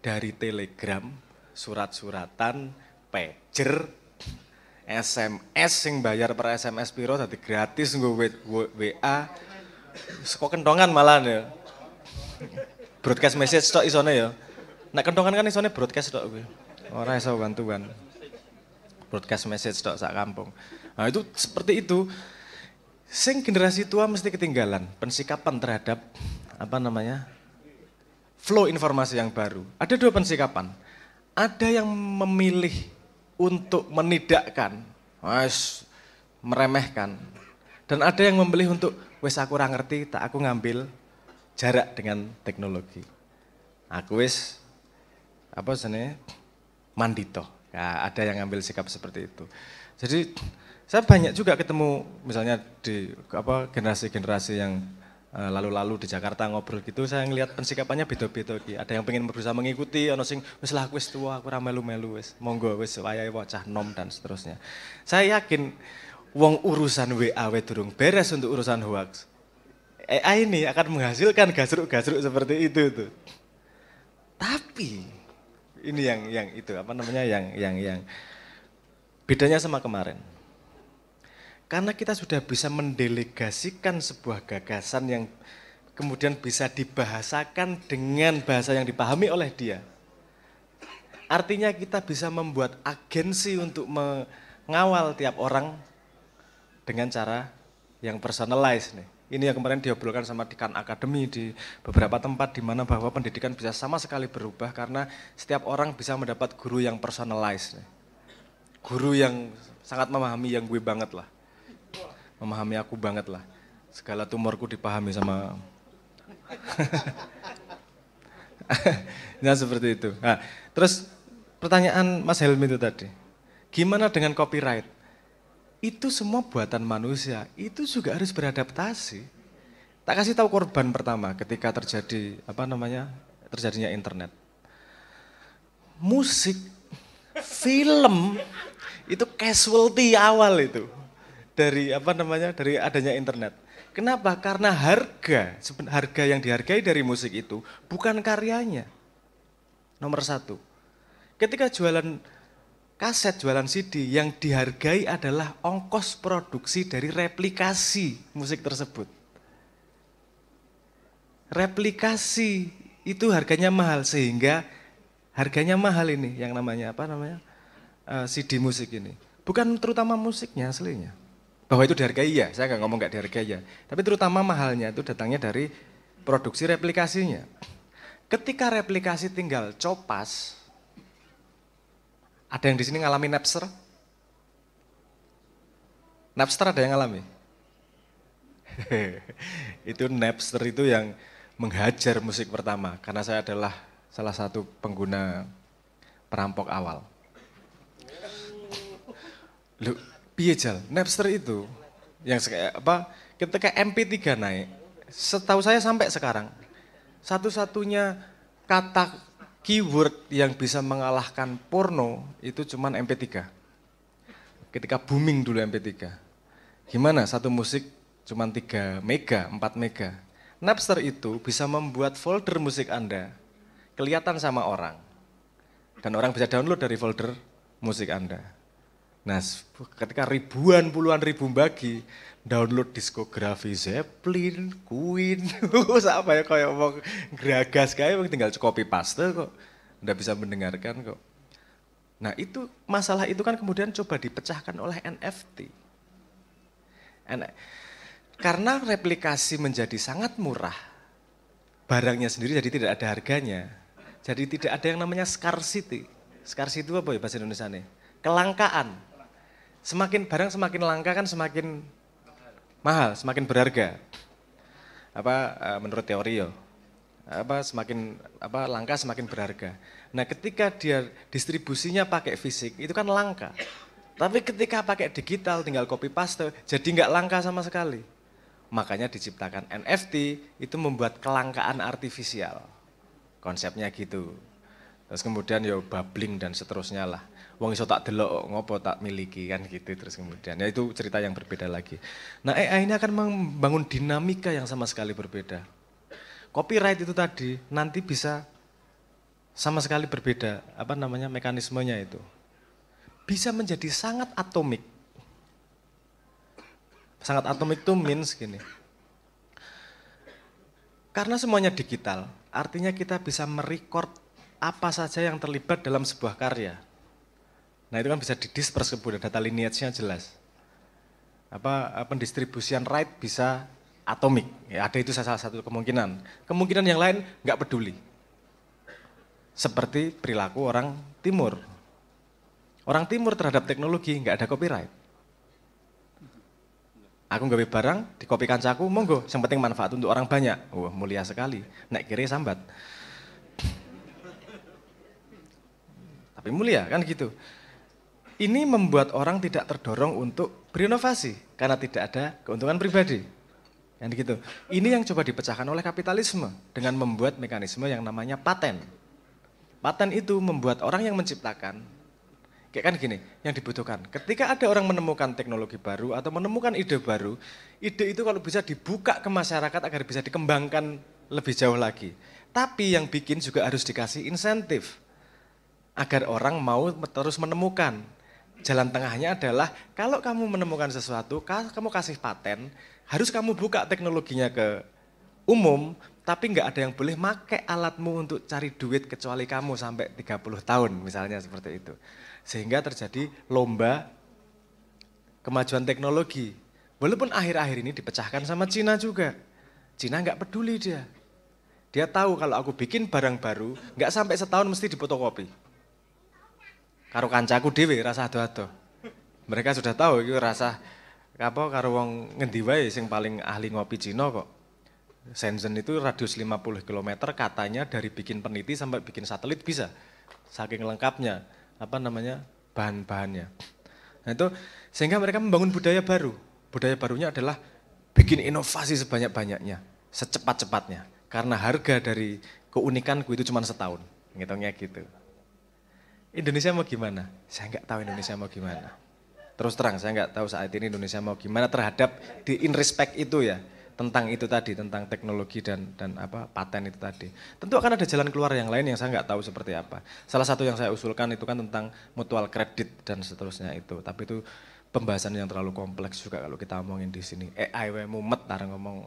dari telegram, surat-suratan, pager, SMS yang bayar per SMS piro tadi gratis gue WA. Kok kentongan malah ya. Broadcast message tok isone ya. Nek kentongan kan isone broadcast tok gue. Ora iso bantuan. Broadcast message tok sak kampung. Nah, itu seperti itu. Sing generasi tua mesti ketinggalan pensikapan terhadap flow informasi yang baru. Ada dua pensikapan. Ada yang memilih untuk menidakkan, meremehkan. Dan ada yang memilih untuk aku ora ngerti, aku ngambil jarak dengan teknologi. Aku mandito. Ya, ada yang ngambil sikap seperti itu. Jadi saya banyak juga ketemu misalnya di generasi-generasi yang lalu-lalu di Jakarta ngobrol gitu, saya ngelihat pensikapannya beda-beda ki. Ada yang pengen berusaha mengikuti, ono sing wis lah aku wis tua, aku ora melu-melu wis. Monggo wis wayahe bocah nom dan seterusnya. Saya yakin wong urusan WA durung beres untuk urusan hoax. AI ini akan menghasilkan gasruk-gasruk seperti itu tuh. Tapi ini yang bedanya sama kemarin. Karena kita sudah bisa mendelegasikan sebuah gagasan yang kemudian bisa dibahasakan dengan bahasa yang dipahami oleh dia. Artinya kita bisa membuat agensi untuk mengawal tiap orang dengan cara yang personalized nih. Ini yang kemarin diobrolkan sama di Khan Academy di beberapa tempat di mana bahwa pendidikan bisa sama sekali berubah karena setiap orang bisa mendapat guru yang personalized nih. Guru yang sangat memahami yang gue banget lah. Memahami aku banget lah. Segala tumorku dipahami sama nah seperti itu. Nah, terus pertanyaan Mas Helmi itu tadi. Gimana dengan copyright? Itu semua buatan manusia, itu juga harus beradaptasi. Tak kasih tahu korban pertama ketika terjadinya internet. Musik, film itu casualty awal itu dari adanya internet. Kenapa? Karena harga yang dihargai dari musik itu bukan karyanya. Nomor satu, ketika jualan kaset, jualan CD, yang dihargai adalah ongkos produksi dari replikasi musik tersebut. Replikasi itu harganya mahal, sehingga harganya mahal ini yang namanya CD musik ini. Bukan terutama musiknya aslinya. Bahwa itu dihargai ya, saya nggak ngomong nggak dihargai ya. Tapi terutama mahalnya itu datangnya dari produksi replikasinya. Ketika replikasi tinggal copas, ada yang di sini ngalami Napster? Napster ada yang ngalami? Itu Napster itu yang menghajar musik pertama, karena saya adalah salah satu pengguna perampok awal. Loh, piye Jal? Napster itu yang ketika MP3 naik, setahu saya sampai sekarang satu-satunya kata keyword yang bisa mengalahkan porno itu cuman MP3. Ketika booming dulu MP3. Gimana satu musik cuman 3 mega, 4 mega. Napster itu bisa membuat folder musik Anda kelihatan sama orang. Dan orang bisa download dari folder musik Anda. Nah, ketika ribuan, puluhan ribu bagi download diskografi Zeppelin, Queen, apa ya kayak mau geragas kayak tinggal copy paste kok. Nggak bisa mendengarkan kok. Nah, itu masalah itu kan kemudian coba dipecahkan oleh NFT. Karena replikasi menjadi sangat murah, barangnya sendiri jadi tidak ada harganya. Jadi tidak ada yang namanya scarcity. Scarcity itu apa ya bahasa Indonesia nih? Kelangkaan. Barang semakin langka kan semakin mahal, semakin berharga. Menurut teori ya. Semakin langka semakin berharga. Nah, ketika dia distribusinya pakai fisik itu kan langka. Tapi ketika pakai digital tinggal copy paste jadi nggak langka sama sekali. Makanya diciptakan NFT itu membuat kelangkaan artifisial. Konsepnya gitu. Terus kemudian ya bubbling dan seterusnya lah. Wong iso tak delok ngopo tak miliki kan gitu terus kemudian. Ya itu cerita yang berbeda lagi. Nah, AI ini akan membangun dinamika yang sama sekali berbeda. Copyright itu tadi nanti bisa sama sekali berbeda mekanismenya itu. Bisa menjadi sangat atomik. Sangat atomik itu means gini. Karena semuanya digital, artinya kita bisa merecord apa saja yang terlibat dalam sebuah karya. Nah itu kan bisa didisperse kemudian data lineage-nya jelas. Pendistribusian right bisa atomik. Ya, ada itu salah satu kemungkinan. Kemungkinan yang lain nggak peduli. Seperti perilaku orang Timur. Orang Timur terhadap teknologi nggak ada copyright. Aku nggawe barang, dikopi kancaku, monggo, yang penting manfaat untuk orang banyak. Wah, mulia sekali. Nek kiri sambat. Tapi mulia kan gitu. Ini membuat orang tidak terdorong untuk berinovasi karena tidak ada keuntungan pribadi. Kan gitu. Ini yang coba dipecahkan oleh kapitalisme dengan membuat mekanisme yang namanya paten. Paten itu membuat orang yang menciptakan kayak kan gini, yang dibutuhkan. Ketika ada orang menemukan teknologi baru atau menemukan ide baru, ide itu kalau bisa dibuka ke masyarakat agar bisa dikembangkan lebih jauh lagi. Tapi yang bikin juga harus dikasih insentif agar orang mau terus menemukan. Jalan tengahnya adalah kalau kamu menemukan sesuatu, kamu kasih paten, harus kamu buka teknologinya ke umum, tapi nggak ada yang boleh make alatmu untuk cari duit kecuali kamu sampai 30 tahun misalnya seperti itu. Sehingga terjadi lomba kemajuan teknologi. Walaupun akhir-akhir ini dipecahkan sama Cina juga. Cina nggak peduli dia. Dia tahu kalau aku bikin barang baru, nggak sampai setahun mesti dipotokopi. Karo kancaku dhewe rasa ado-ado. Mereka sudah tahu itu rasa karo wong ngendi wae sing paling ahli ngopi Cina kok. Shenzhen itu radius 50 km katanya dari bikin peneliti sampai bikin satelit bisa. Saking lengkapnya bahan-bahannya. Nah itu sehingga mereka membangun budaya baru. Budaya barunya adalah bikin inovasi sebanyak-banyaknya, secepat-cepatnya. Karena harga dari keunikanku itu cuma setahun, ngitungnya gitu. Indonesia mau gimana? Saya nggak tahu Indonesia mau gimana. Terus terang saya nggak tahu saat ini Indonesia mau gimana terhadap in respect itu ya. Tentang itu tadi, tentang teknologi dan paten itu tadi. Tentu akan ada jalan keluar yang lain yang saya nggak tahu seperti apa. Salah satu yang saya usulkan itu kan tentang mutual kredit dan seterusnya itu. Tapi itu pembahasan yang terlalu kompleks juga kalau kita omongin di sini. AI mumet tar ngomong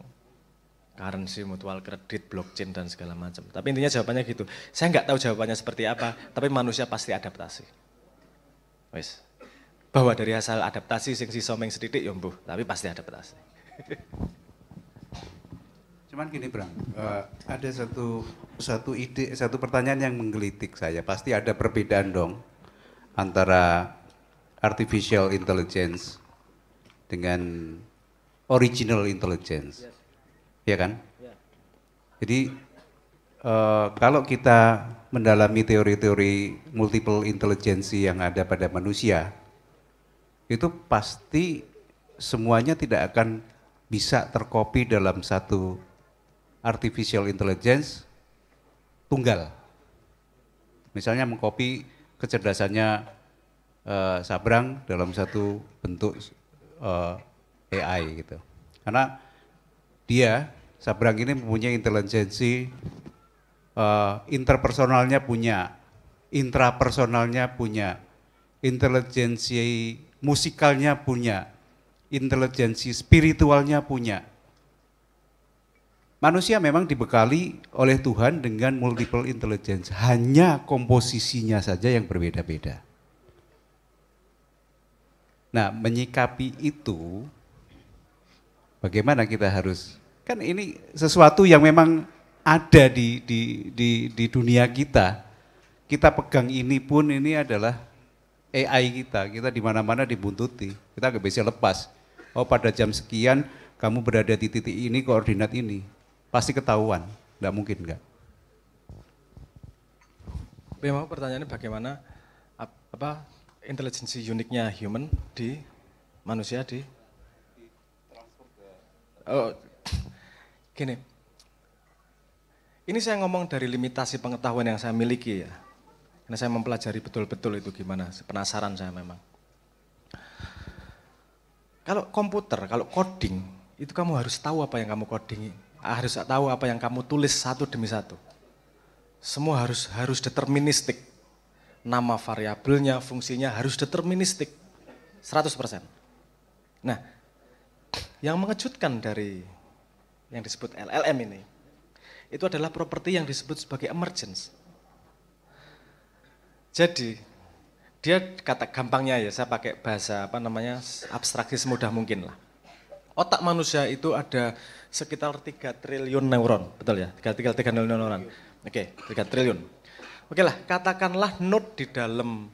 currency, mutual kredit, blockchain dan segala macam. Tapi intinya jawabannya gitu. Saya nggak tahu jawabannya seperti apa, tapi manusia pasti adaptasi. Wes. Bahwa dari hasil adaptasi sing sisa meng sithik ya mbuh, tapi pasti adaptasi. Cuman gini Bang, ada satu ide, satu pertanyaan yang menggelitik saya. Pasti ada perbedaan dong antara artificial intelligence dengan original intelligence, ya kan? Jadi kalau kita mendalami teori-teori multiple intelligence yang ada pada manusia, itu pasti semuanya tidak akan bisa terkopi dalam satu artificial intelligence tunggal. Misalnya mengkopi kecerdasannya Sabrang dalam satu bentuk AI gitu. Karena dia, Sabrang ini mempunyai intelijensi interpersonalnya punya, intrapersonalnya punya, intelijensi musikalnya punya, intelijensi spiritualnya punya. Manusia memang dibekali oleh Tuhan dengan multiple intelligence, hanya komposisinya saja yang berbeda-beda. Nah, menyikapi itu, bagaimana kita harus, kan ini sesuatu yang memang ada di dunia kita. Kita pegang ini pun ini adalah AI kita di mana-mana dibuntuti, kita nggak bisa lepas. Oh pada jam sekian kamu berada di titik ini, koordinat ini. Pasti ketahuan, enggak mungkin enggak. Memang pertanyaannya bagaimana intelijensi uniknya human di manusia di gini. Ini saya ngomong dari limitasi pengetahuan yang saya miliki ya. Karena saya mempelajari betul-betul itu gimana, penasaran saya memang. Kalau komputer, kalau coding, itu kamu harus tahu apa yang kamu coding, harus tahu apa yang kamu tulis satu demi satu. Semua harus deterministik. Nama variabelnya, fungsinya harus deterministik. 100%. Nah, yang mengejutkan dari yang disebut LLM ini, itu adalah properti yang disebut sebagai emergence. Jadi, dia kata gampangnya ya, saya pakai bahasa abstraksi semudah mungkin lah. Otak manusia itu ada sekitar 3 triliun neuron, betul ya? 3 triliun neuron. Oke, 3 triliun. Oke lah, katakanlah node di dalam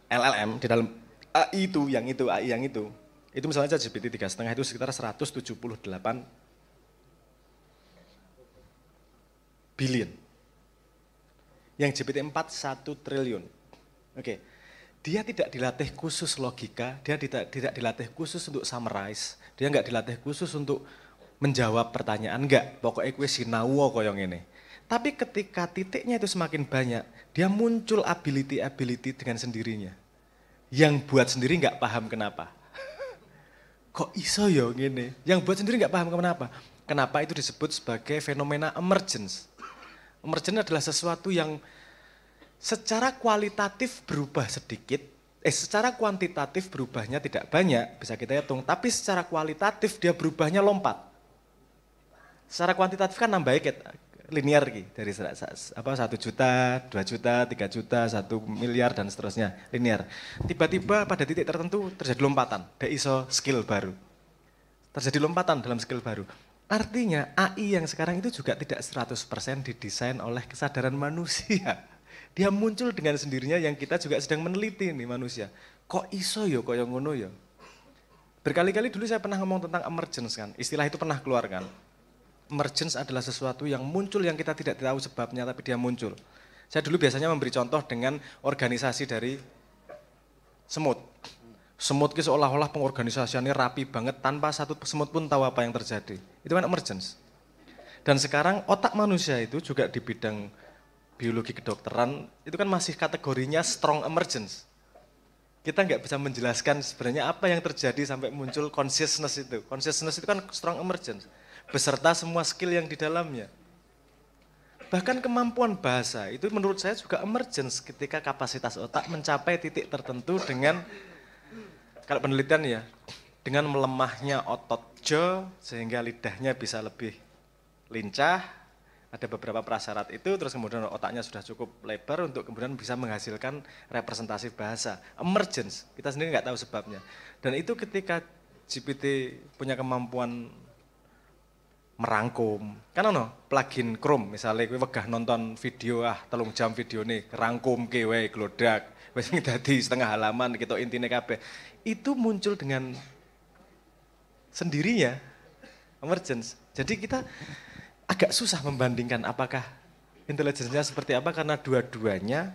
LLM, di dalam AI yang itu misalnya GPT 3,5 itu sekitar 178 billion. Yang GPT 4 1 triliun. Oke. Dia tidak dilatih khusus logika, dia tidak dilatih khusus untuk summarize, dia enggak dilatih khusus untuk menjawab pertanyaan, enggak. Pokoknya kue sinau koyo ngene. Tapi ketika titiknya itu semakin banyak, dia muncul ability dengan sendirinya. Yang buat sendiri enggak paham kenapa. Kok iso ya ngene? Yang buat sendiri enggak paham kenapa. Kenapa itu disebut sebagai fenomena emergence. Emergence adalah sesuatu yang secara kualitatif berubah sedikit, secara kuantitatif berubahnya tidak banyak, bisa kita hitung, tapi secara kualitatif dia berubahnya lompat. Secara kuantitatif kan nambah linear dari 1 juta, 2 juta, 3 juta, 1 miliar dan seterusnya, linear. Tiba-tiba pada titik tertentu terjadi lompatan, ada iso skill baru. Terjadi lompatan dalam skill baru. Artinya AI yang sekarang itu juga tidak 100% didesain oleh kesadaran manusia. Dia muncul dengan sendirinya yang kita juga sedang meneliti nih manusia. Kok iso yo kok yang ngono yo? Berkali-kali dulu saya pernah ngomong tentang emergence kan, istilah itu pernah keluar kan. Emergence adalah sesuatu yang muncul yang kita tidak tahu sebabnya tapi dia muncul. Saya dulu biasanya memberi contoh dengan organisasi dari semut. Semut itu seolah-olah pengorganisasiannya rapi banget tanpa satu semut pun tahu apa yang terjadi. Itu kan emergence. Dan sekarang otak manusia itu juga di bidang biologi kedokteran itu kan masih kategorinya strong emergence. Kita nggak bisa menjelaskan sebenarnya apa yang terjadi sampai muncul consciousness itu. Consciousness itu kan strong emergence. Beserta semua skill yang di dalamnya. Bahkan kemampuan bahasa itu menurut saya juga emergence ketika kapasitas otak mencapai titik tertentu dengan, kalau penelitian ya, dengan melemahnya otot jaw sehingga lidahnya bisa lebih lincah, ada beberapa prasyarat itu, terus kemudian otaknya sudah cukup lebar untuk kemudian bisa menghasilkan representasi bahasa. Emergence, kita sendiri nggak tahu sebabnya. Dan itu ketika GPT punya kemampuan merangkum, kan ono plugin Chrome misalnya kowe wegah nonton video 3 jam video nih, rangkum ke wae glodak, wis dadi setengah halaman gitu intine kabeh. Itu muncul dengan sendirinya emergence. Jadi kita agak susah membandingkan apakah intelijensinya seperti apa karena dua-duanya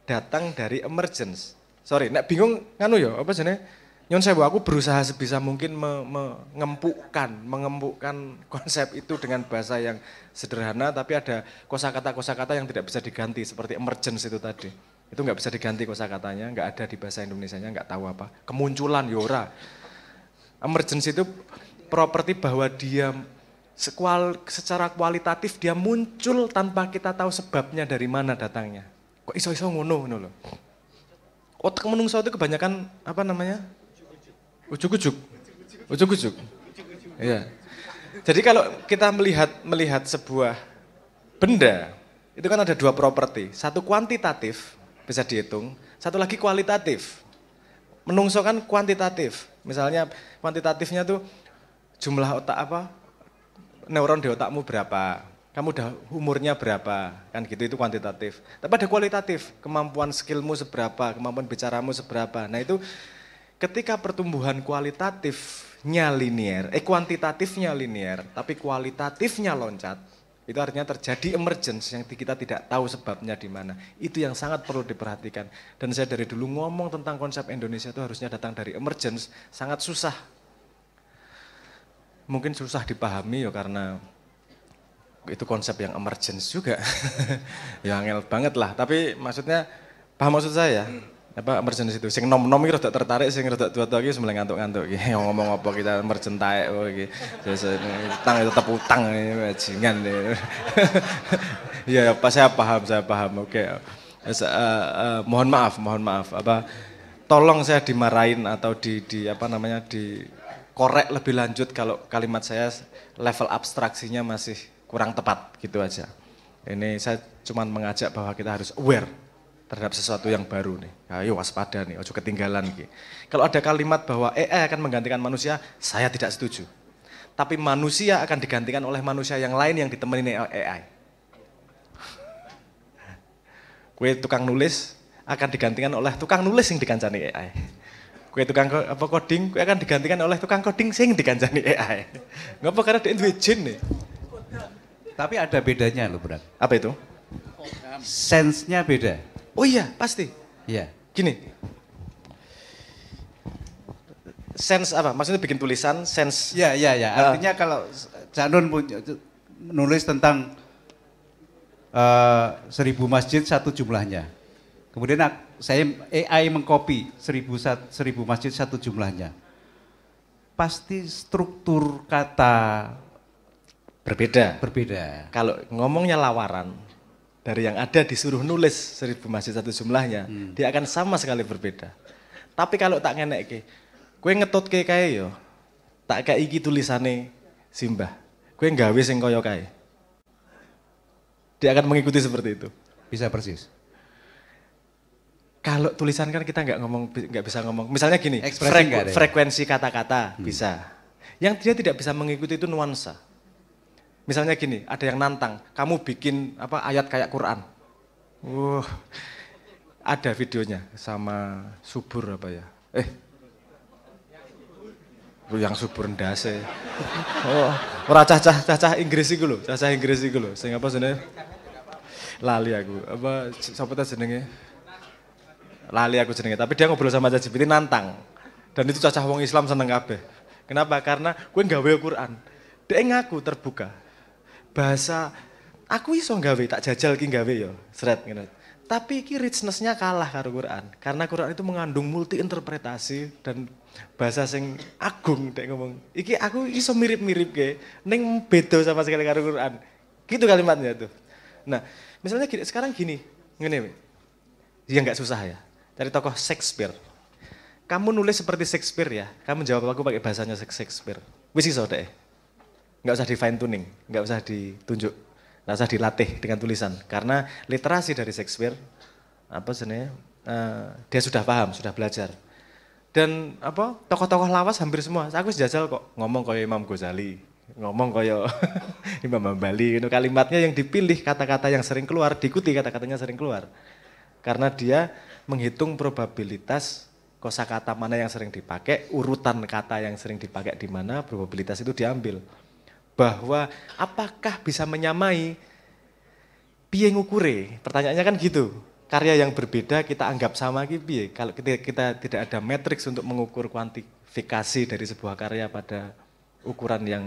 datang dari emergence. Sorry, nek bingung nganu ya, apa jenenge? Nyon sewu, aku berusaha sebisa mungkin mengempukkan konsep itu dengan bahasa yang sederhana, tapi ada kosakata yang tidak bisa diganti, seperti emergence itu tadi. Itu nggak bisa diganti kosakatanya, nggak ada di bahasa Indonesianya, nggak tahu apa. Kemunculan, yora. Emergence itu properti bahwa dia secara kualitatif dia muncul tanpa kita tahu sebabnya dari mana datangnya. Kok iso-iso ngono loh. Otak menungso itu kebanyakan apa namanya? Ujuk-ujuk. Iya. Jadi kalau kita melihat sebuah benda, itu kan ada dua properti. Satu kuantitatif, bisa dihitung. Satu lagi kualitatif. Menungso kan kuantitatif. Misalnya kuantitatifnya tuh jumlah otak apa, neuron di otakmu berapa, kamu udah umurnya berapa, kan gitu, itu kuantitatif. Tapi ada kualitatif, kemampuan skillmu seberapa, kemampuan bicaramu seberapa. Nah itu ketika pertumbuhan kuantitatifnya linear, tapi kualitatifnya loncat, itu artinya terjadi emergence yang kita tidak tahu sebabnya di mana. Itu yang sangat perlu diperhatikan. Dan saya dari dulu ngomong tentang konsep Indonesia itu harusnya datang dari emergence, sangat susah. Mungkin susah dipahami ya karena itu konsep yang emergence juga. Ya angel banget lah, tapi maksudnya, paham maksud saya? Apa emergence itu? Sing nom-nom iki rada tertarik, sing rada tua-tua iki mulai ngantuk-ngantuk iki. Ngomong apa kita emergent taek oh iki. Utang itu tetap utang ini bajingan. Ya, saya paham. Oke. Mohon maaf. Apa tolong saya dimarahin atau di apa namanya dikorek lebih lanjut kalau kalimat saya level abstraksinya masih kurang tepat gitu aja. Ini saya cuma mengajak bahwa kita harus aware terhadap sesuatu yang baru nih. Ayo waspada nih, ojo ketinggalan nih. Kalau ada kalimat bahwa AI akan menggantikan manusia, saya tidak setuju. Tapi manusia akan digantikan oleh manusia yang lain yang ditemenin AI. Kue tukang nulis akan digantikan oleh tukang nulis yang dikancani AI. Kue tukang coding, kue akan digantikan oleh tukang coding yang dikancani AI. Ngapa karena dia jin nih. Tapi ada bedanya loh, Bro. Apa itu? Sense-nya beda. Oh iya, pasti. Iya. Gini. Sense apa? Maksudnya bikin tulisan, sense. Iya. Artinya kalau Cak Nun nulis tentang 1000 masjid satu jumlahnya. Kemudian saya AI mengcopy 1000 masjid satu jumlahnya. Pasti struktur kata berbeda. Kalau ngomongnya lawaran, dari yang ada disuruh nulis 1000 masjid satu jumlahnya, dia akan sama sekali berbeda. Tapi kalau tak ngenek kue ngetut kae yo, tak kayak iki tulisane Simbah, kue nggawe sing kaya kae. Dia akan mengikuti seperti itu. Bisa persis. Kalau tulisan kan kita nggak bisa ngomong. Misalnya gini, frekuensi kata-kata bisa. Yang dia tidak bisa mengikuti itu nuansa. Misalnya gini, ada yang nantang, kamu bikin apa ayat kayak Quran. Ada videonya sama subur apa ya? Yang subur ndase. Ora cacah Inggris iku lho, Sing apa jenenge? lali aku. Apa sapa ta jenenge? Lali aku jenenge, tapi dia ngobrol sama ChatGPT nantang. Dan itu cacah wong Islam seneng kabeh. Kenapa? Karena gue nggawe Quran. Dia ngaku terbuka. Bahasa aku iso nggawe, tak jajal ki nggawe ya, sret ngene. Tapi iki richness-nya kalah karo Quran. Karena Quran itu mengandung multi interpretasi dan bahasa sing agung dek ngomong. Iki aku iso mirip-mirip ke, ning beda sama sekali karo Quran. Gitu kalimatnya tuh. Nah, misalnya gini, sekarang gini, ngene. Ya enggak susah ya. Cari tokoh Shakespeare. Kamu nulis seperti Shakespeare ya, kamu jawab aku pakai bahasanya Shakespeare. Wis iso deh. Enggak usah di fine tuning, enggak usah ditunjuk. Enggak usah dilatih dengan tulisan karena literasi dari Shakespeare apa sebenarnya dia sudah paham, sudah belajar. Dan apa tokoh-tokoh lawas hampir semua. Aku jajal kok ngomong kayak Imam Ghazali, ngomong kayak Imam Hambali, itu kalimatnya yang dipilih, kata-kata yang sering keluar, diikuti kata-katanya sering keluar. Karena dia menghitung probabilitas kosakata mana yang sering dipakai, urutan kata yang sering dipakai di mana, probabilitas itu diambil. Bahwa apakah bisa menyamai piye ngukure? Pertanyaannya kan gitu. Karya yang berbeda kita anggap sama ki piye? Kalau kita tidak ada matriks untuk mengukur kuantifikasi dari sebuah karya pada ukuran yang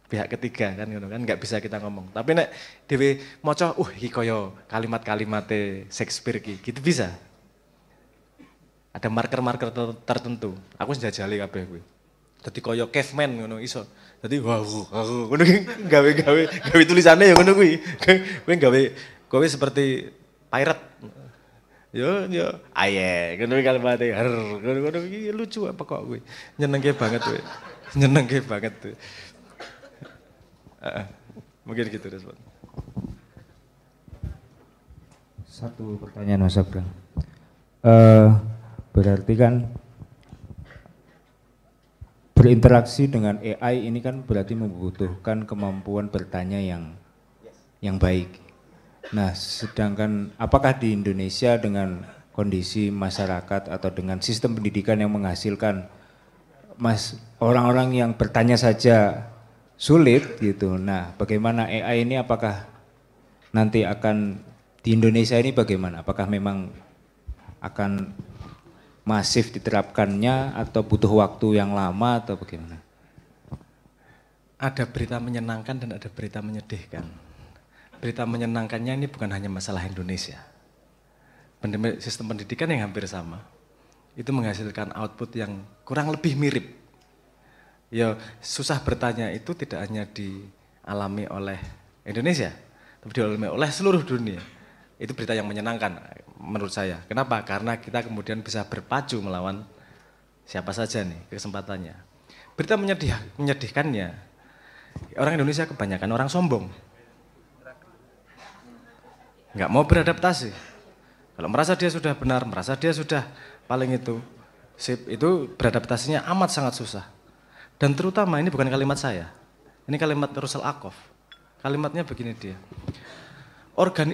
pihak ketiga kan ngono kan nggak bisa kita ngomong. Tapi nek dhewe maca iki kaya kalimat-kalimate Shakespeare ki, gitu bisa. Ada marker-marker tertentu. Aku njajali kabeh kuwi. Dadi kaya caveman ngono iso. Dadi ngono gawe tulisane ya ngono kuwi. Kowe kowe seperti pirate. Yo aye ngono kalimate ngono iki lucu apa kok kuwi. Nyenengke banget kuwi. Nyenengke banget tuh. Mungkin gitu respon. Satu pertanyaan Mas Abraham. Berarti kan berinteraksi dengan AI ini kan berarti membutuhkan kemampuan bertanya yang baik. Nah, sedangkan apakah di Indonesia dengan kondisi masyarakat atau dengan sistem pendidikan yang menghasilkan orang-orang yang bertanya saja sulit gitu. Nah, bagaimana AI ini apakah nanti akan di Indonesia ini bagaimana? Apakah memang akan masif diterapkannya atau butuh waktu yang lama atau bagaimana? Ada berita menyenangkan dan ada berita menyedihkan. Berita menyenangkannya ini bukan hanya masalah Indonesia. Sistem pendidikan yang hampir sama. Itu menghasilkan output yang kurang lebih mirip. Ya, susah bertanya itu tidak hanya dialami oleh Indonesia, tapi dialami oleh seluruh dunia. Itu berita yang menyenangkan menurut saya. Kenapa? Karena kita kemudian bisa berpacu melawan siapa saja nih kesempatannya. Berita menyedihkannya, orang Indonesia kebanyakan orang sombong. Nggak mau beradaptasi. Kalau merasa dia sudah benar, merasa dia sudah paling itu beradaptasinya amat sangat susah. Dan terutama ini bukan kalimat saya, ini kalimat Russell Ackoff. Kalimatnya begini dia,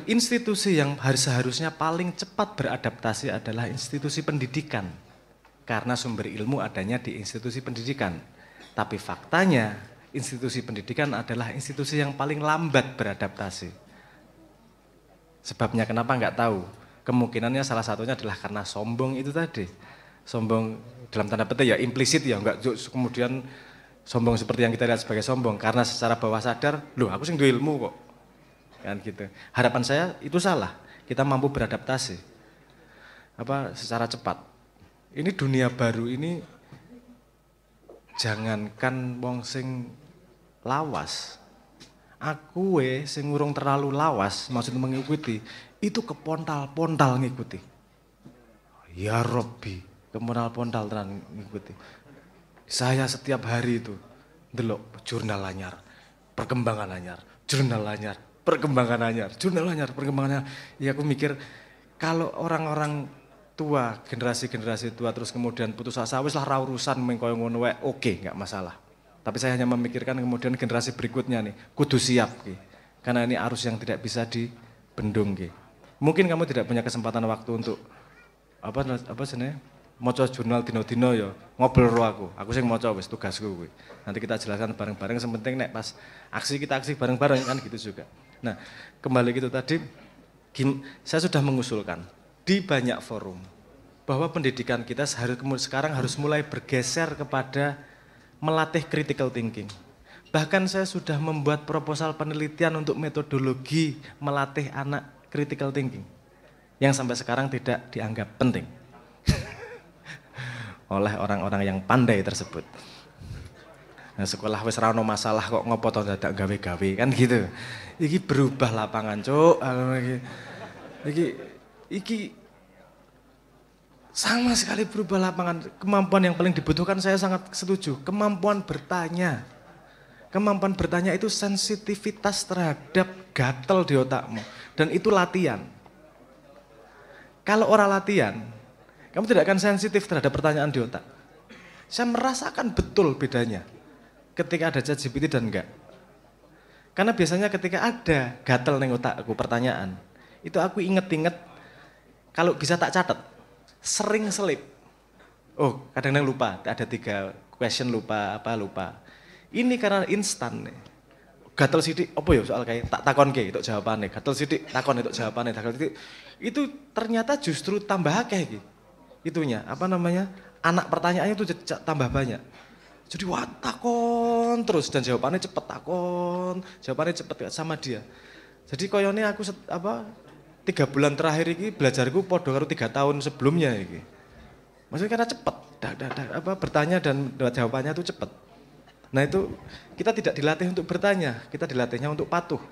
institusi yang seharusnya paling cepat beradaptasi adalah institusi pendidikan. Karena sumber ilmu adanya di institusi pendidikan. Tapi faktanya institusi pendidikan adalah institusi yang paling lambat beradaptasi. Sebabnya kenapa nggak tahu, kemungkinannya salah satunya adalah karena sombong itu tadi. Sombong dalam tanda petik ya implisit ya, enggak kemudian sombong seperti yang kita lihat sebagai sombong karena secara bawah sadar, loh aku sing duwe ilmu kok. Kan gitu. Harapan saya itu salah. Kita mampu beradaptasi secara cepat. Ini dunia baru ini jangankan wong sing lawas. Aku sing urung terlalu lawas maksud mengikuti, itu kepontal-pontal ngikuti. Ya Robbi, kepontal-pontal tenan ngikuti. Saya setiap hari itu ndelok jurnal anyar, perkembangan anyar, jurnal anyar, perkembangan anyar, jurnal anyar, perkembangan anyar. Ya aku mikir kalau orang-orang tua, generasi-generasi tua terus kemudian putus asa, wis lah ra urusan meng koyo ngono wae, oke, enggak masalah. Tapi saya hanya memikirkan kemudian generasi berikutnya nih, kudu siap ki. Karena ini arus yang tidak bisa dibendung ki. Mungkin kamu tidak punya kesempatan waktu untuk sebenarnya maca jurnal dino-dino ya ngobrol karo aku sing maca wis tugasku kuwi. Nanti kita jelaskan bareng-bareng, sementing nek pas aksi kita aksi bareng-bareng kan gitu juga. Nah, kembali gitu tadi saya sudah mengusulkan di banyak forum bahwa pendidikan kita sekarang harus mulai bergeser kepada melatih critical thinking. Bahkan saya sudah membuat proposal penelitian untuk metodologi melatih anak critical thinking yang sampai sekarang tidak dianggap penting oleh orang-orang yang pandai tersebut. Nah, sekolah wis ra ono masalah kok ngopo to dadak gawe-gawe kan gitu. Iki berubah lapangan, Cuk. Iki sama sekali berubah lapangan. Kemampuan yang paling dibutuhkan saya sangat setuju. Kemampuan bertanya. Kemampuan bertanya itu sensitivitas terhadap gatel di otakmu. Dan itu latihan. Kalau orang latihan, kamu tidak akan sensitif terhadap pertanyaan di otak. Saya merasakan betul bedanya ketika ada ChatGPT dan enggak. Karena biasanya ketika ada gatel ning otakku pertanyaan, itu aku inget-inget kalau bisa tak catat. Sering selip. Oh, kadang-kadang lupa, ada 3 question lupa. Ini karena instan nih. Gatel sidik, apa ya soal kayak tak takon ke itu jawabannya. Gatel sidik, takon itu jawabannya. Itu ternyata justru tambah akeh gitu. Itunya, apa namanya? Anak pertanyaannya itu tambah banyak. Jadi wah takon terus dan jawabannya cepet takon, jawabannya cepet sama dia. Jadi koyone aku 3 bulan terakhir ini belajarku podo karo 3 tahun sebelumnya ini. Maksudnya karena cepet, bertanya dan jawabannya itu cepet. Nah itu kita tidak dilatih untuk bertanya, kita dilatihnya untuk patuh.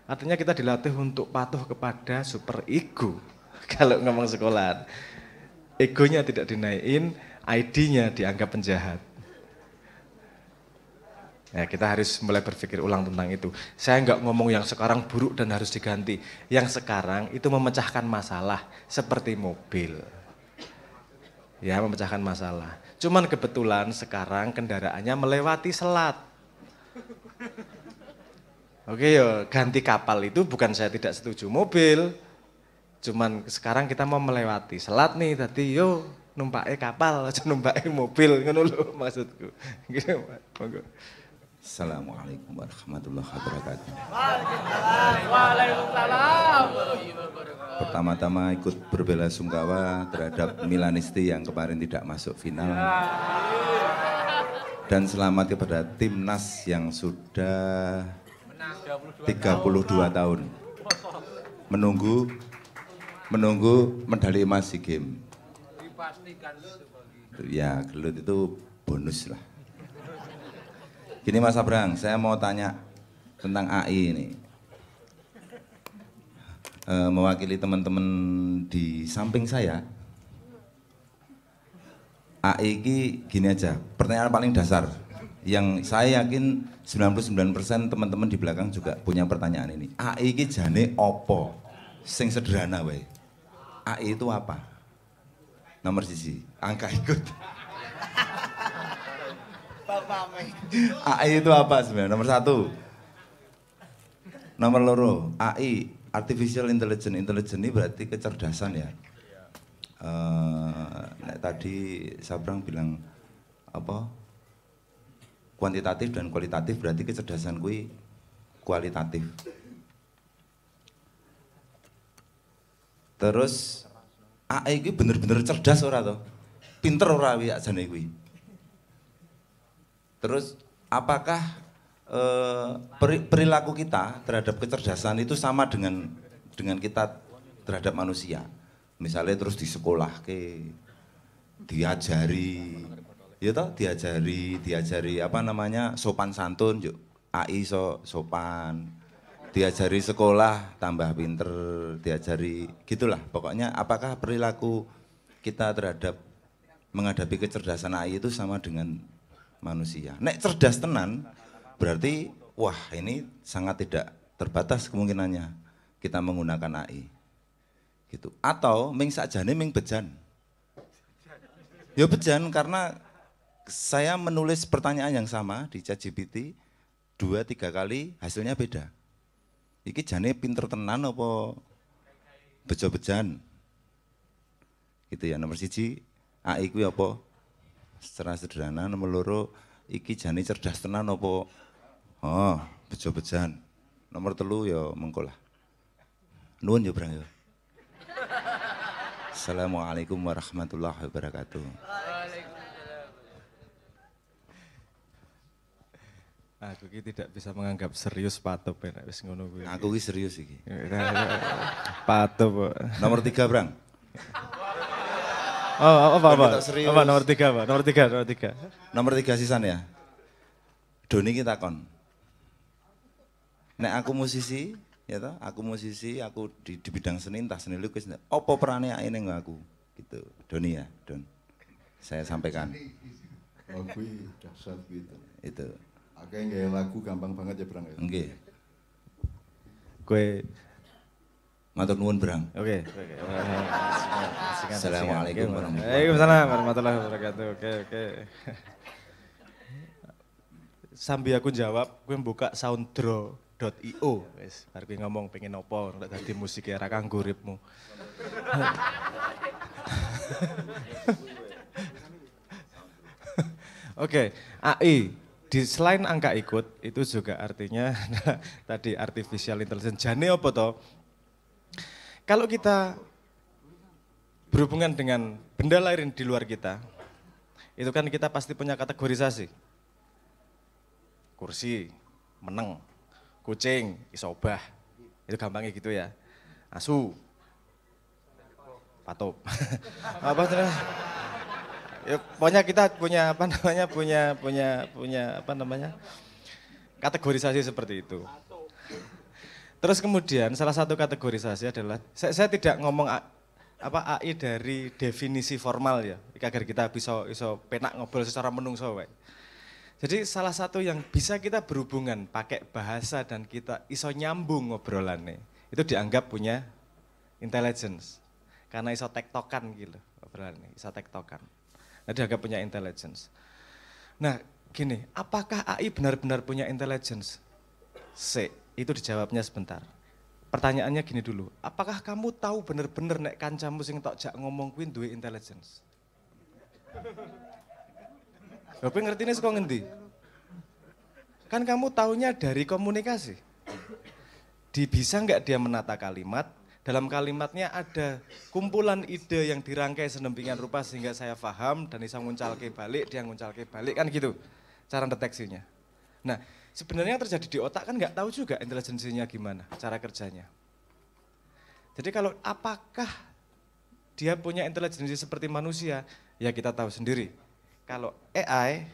Artinya kita dilatih untuk patuh kepada super ego. Kalau ngomong sekolah, egonya tidak dinaikin, ID-nya dianggap penjahat. Ya, kita harus mulai berpikir ulang tentang itu. Saya nggak ngomong yang sekarang buruk dan harus diganti. Yang sekarang itu memecahkan masalah seperti mobil. Ya, memecahkan masalah. Cuman kebetulan sekarang kendaraannya melewati selat. Oke yo, ganti kapal itu bukan saya tidak setuju mobil. Cuman sekarang kita mau melewati selat nih, tadi yo numpake kapal, aja numpake mobil, ngono lho maksudku. Gitu, monggo. Assalamualaikum warahmatullahi wabarakatuh. Waalaikumsalam. Pertama-tama ikut berbela-sungkawa terhadap Milanisti yang kemarin tidak masuk final. Dan selamat kepada timnas yang sudah 32 tahun menunggu medali emas SEA Games. Ya, gelut itu bonus lah. Gini Mas Abrang, saya mau tanya tentang AI ini. Mewakili teman-teman di samping saya, AI ini gini aja, pertanyaan paling dasar yang saya yakin 99% teman-teman di belakang juga punya pertanyaan ini. AI ini jane opo? Sing sederhana wae. AI itu apa? Nomor siji, angka ikut. AI itu apa sebenarnya? Nomor 1. Nomor loro, AI, Artificial Intelligence. Intelligence ini berarti kecerdasan ya. Tadi Sabrang bilang apa? Kuantitatif dan kualitatif, berarti kecerdasan kui kualitatif. Terus AI ini bener-bener cerdas ora toh? Pinter ora wi ajane kuwi. Terus apakah perilaku kita terhadap kecerdasan itu sama dengan kita terhadap manusia? Misalnya terus di sekolah diajari, ya toh diajari apa namanya sopan santun, yuk AI sopan, diajari sekolah tambah pinter, diajari gitulah. Pokoknya apakah perilaku kita terhadap menghadapi kecerdasan AI itu sama dengan manusia? Nek cerdas tenan berarti wah ini sangat tidak terbatas kemungkinannya kita menggunakan AI gitu. Atau ming sakjane ming bejan. Ya bejan karena saya menulis pertanyaan yang sama di ChatGPT 2-3 kali hasilnya beda. Iki jane pinter tenan apa bejo-bejan Gitu ya. Nomor 1 AI kuwi apa? Secara sederhana. Nomor 2 iki jane cerdas tenan apa? Oh, bejo-bejan. Nomor 3 ya mengko lah. Nuwun ya, Brang ya. Assalamualaikum warahmatullahi wabarakatuh. Aku ki tidak bisa menganggap serius Pak Top nek wis ngono kuwi. Aku ki serius iki. Pak Top. Nomor 3, Brang. Oh, apa? Serius. Apa nomor 3, Pak? Nomor 3. Nomor 3 sisan ya. Doni kita takon. Nek aku musisi, ya toh, aku di bidang seni, entah seni lukis, apa perannya AI ning aku? Gitu. Doni ya, Don. Saya sampaikan. Oh kuwi dahsyat gitu. Itu. Akeh nggak lagu gampang banget ya Brang ya. Nggih. Kowe Matur nuwun, Brang. Oke. Assalamualaikum warahmatullahi wabarakatuh. Waalaikumsalam warahmatullahi wabarakatuh. Oke. Sambil aku jawab, gue buka sounddraw.io. Wes, bar gue ngomong pengen opo, ndak dadi musik era kanggo uripmu. Oke, AI. Selain angka ikut, itu juga artinya tadi artificial intelligence. Jane apa toh? Kalau kita berhubungan dengan benda lain di luar kita, itu kan kita pasti punya kategorisasi. Kursi, meneng, kucing, isobah. Itu gampangnya gitu ya. Asu, patop. Apa namanya? Ya, pokoknya kita punya kategorisasi seperti itu. Terus kemudian salah satu kategorisasi adalah saya tidak ngomong AI dari definisi formal ya, agar kita bisa penak ngobrol secara menungso wae. Jadi salah satu yang bisa kita berhubungan pakai bahasa dan kita iso nyambung ngobrolannya, itu dianggap punya intelligence. Karena iso tektokan gitu ngobrolannya, iso tektokan. Nah, dianggap punya intelligence. Nah, gini, apakah AI benar-benar punya intelligence? Itu dijawabnya sebentar. Pertanyaannya gini dulu, apakah kamu tahu benar-benar nek kancamu sing tok jak ngomong kuwi duwe intelligence? Lha kowe ngertine saka ngendi? Kan kamu taunya dari komunikasi. Bisa nggak dia menata kalimat? Dalam kalimatnya ada kumpulan ide yang dirangkai sedemikian rupa sehingga saya paham dan bisa nguncalke balik, dia nguncalke balik, kan gitu cara deteksinya. Nah, sebenarnya yang terjadi di otak kan nggak tahu juga intelijensinya gimana, cara kerjanya. Jadi kalau apakah dia punya intelijensi seperti manusia, ya kita tahu sendiri. Kalau AI,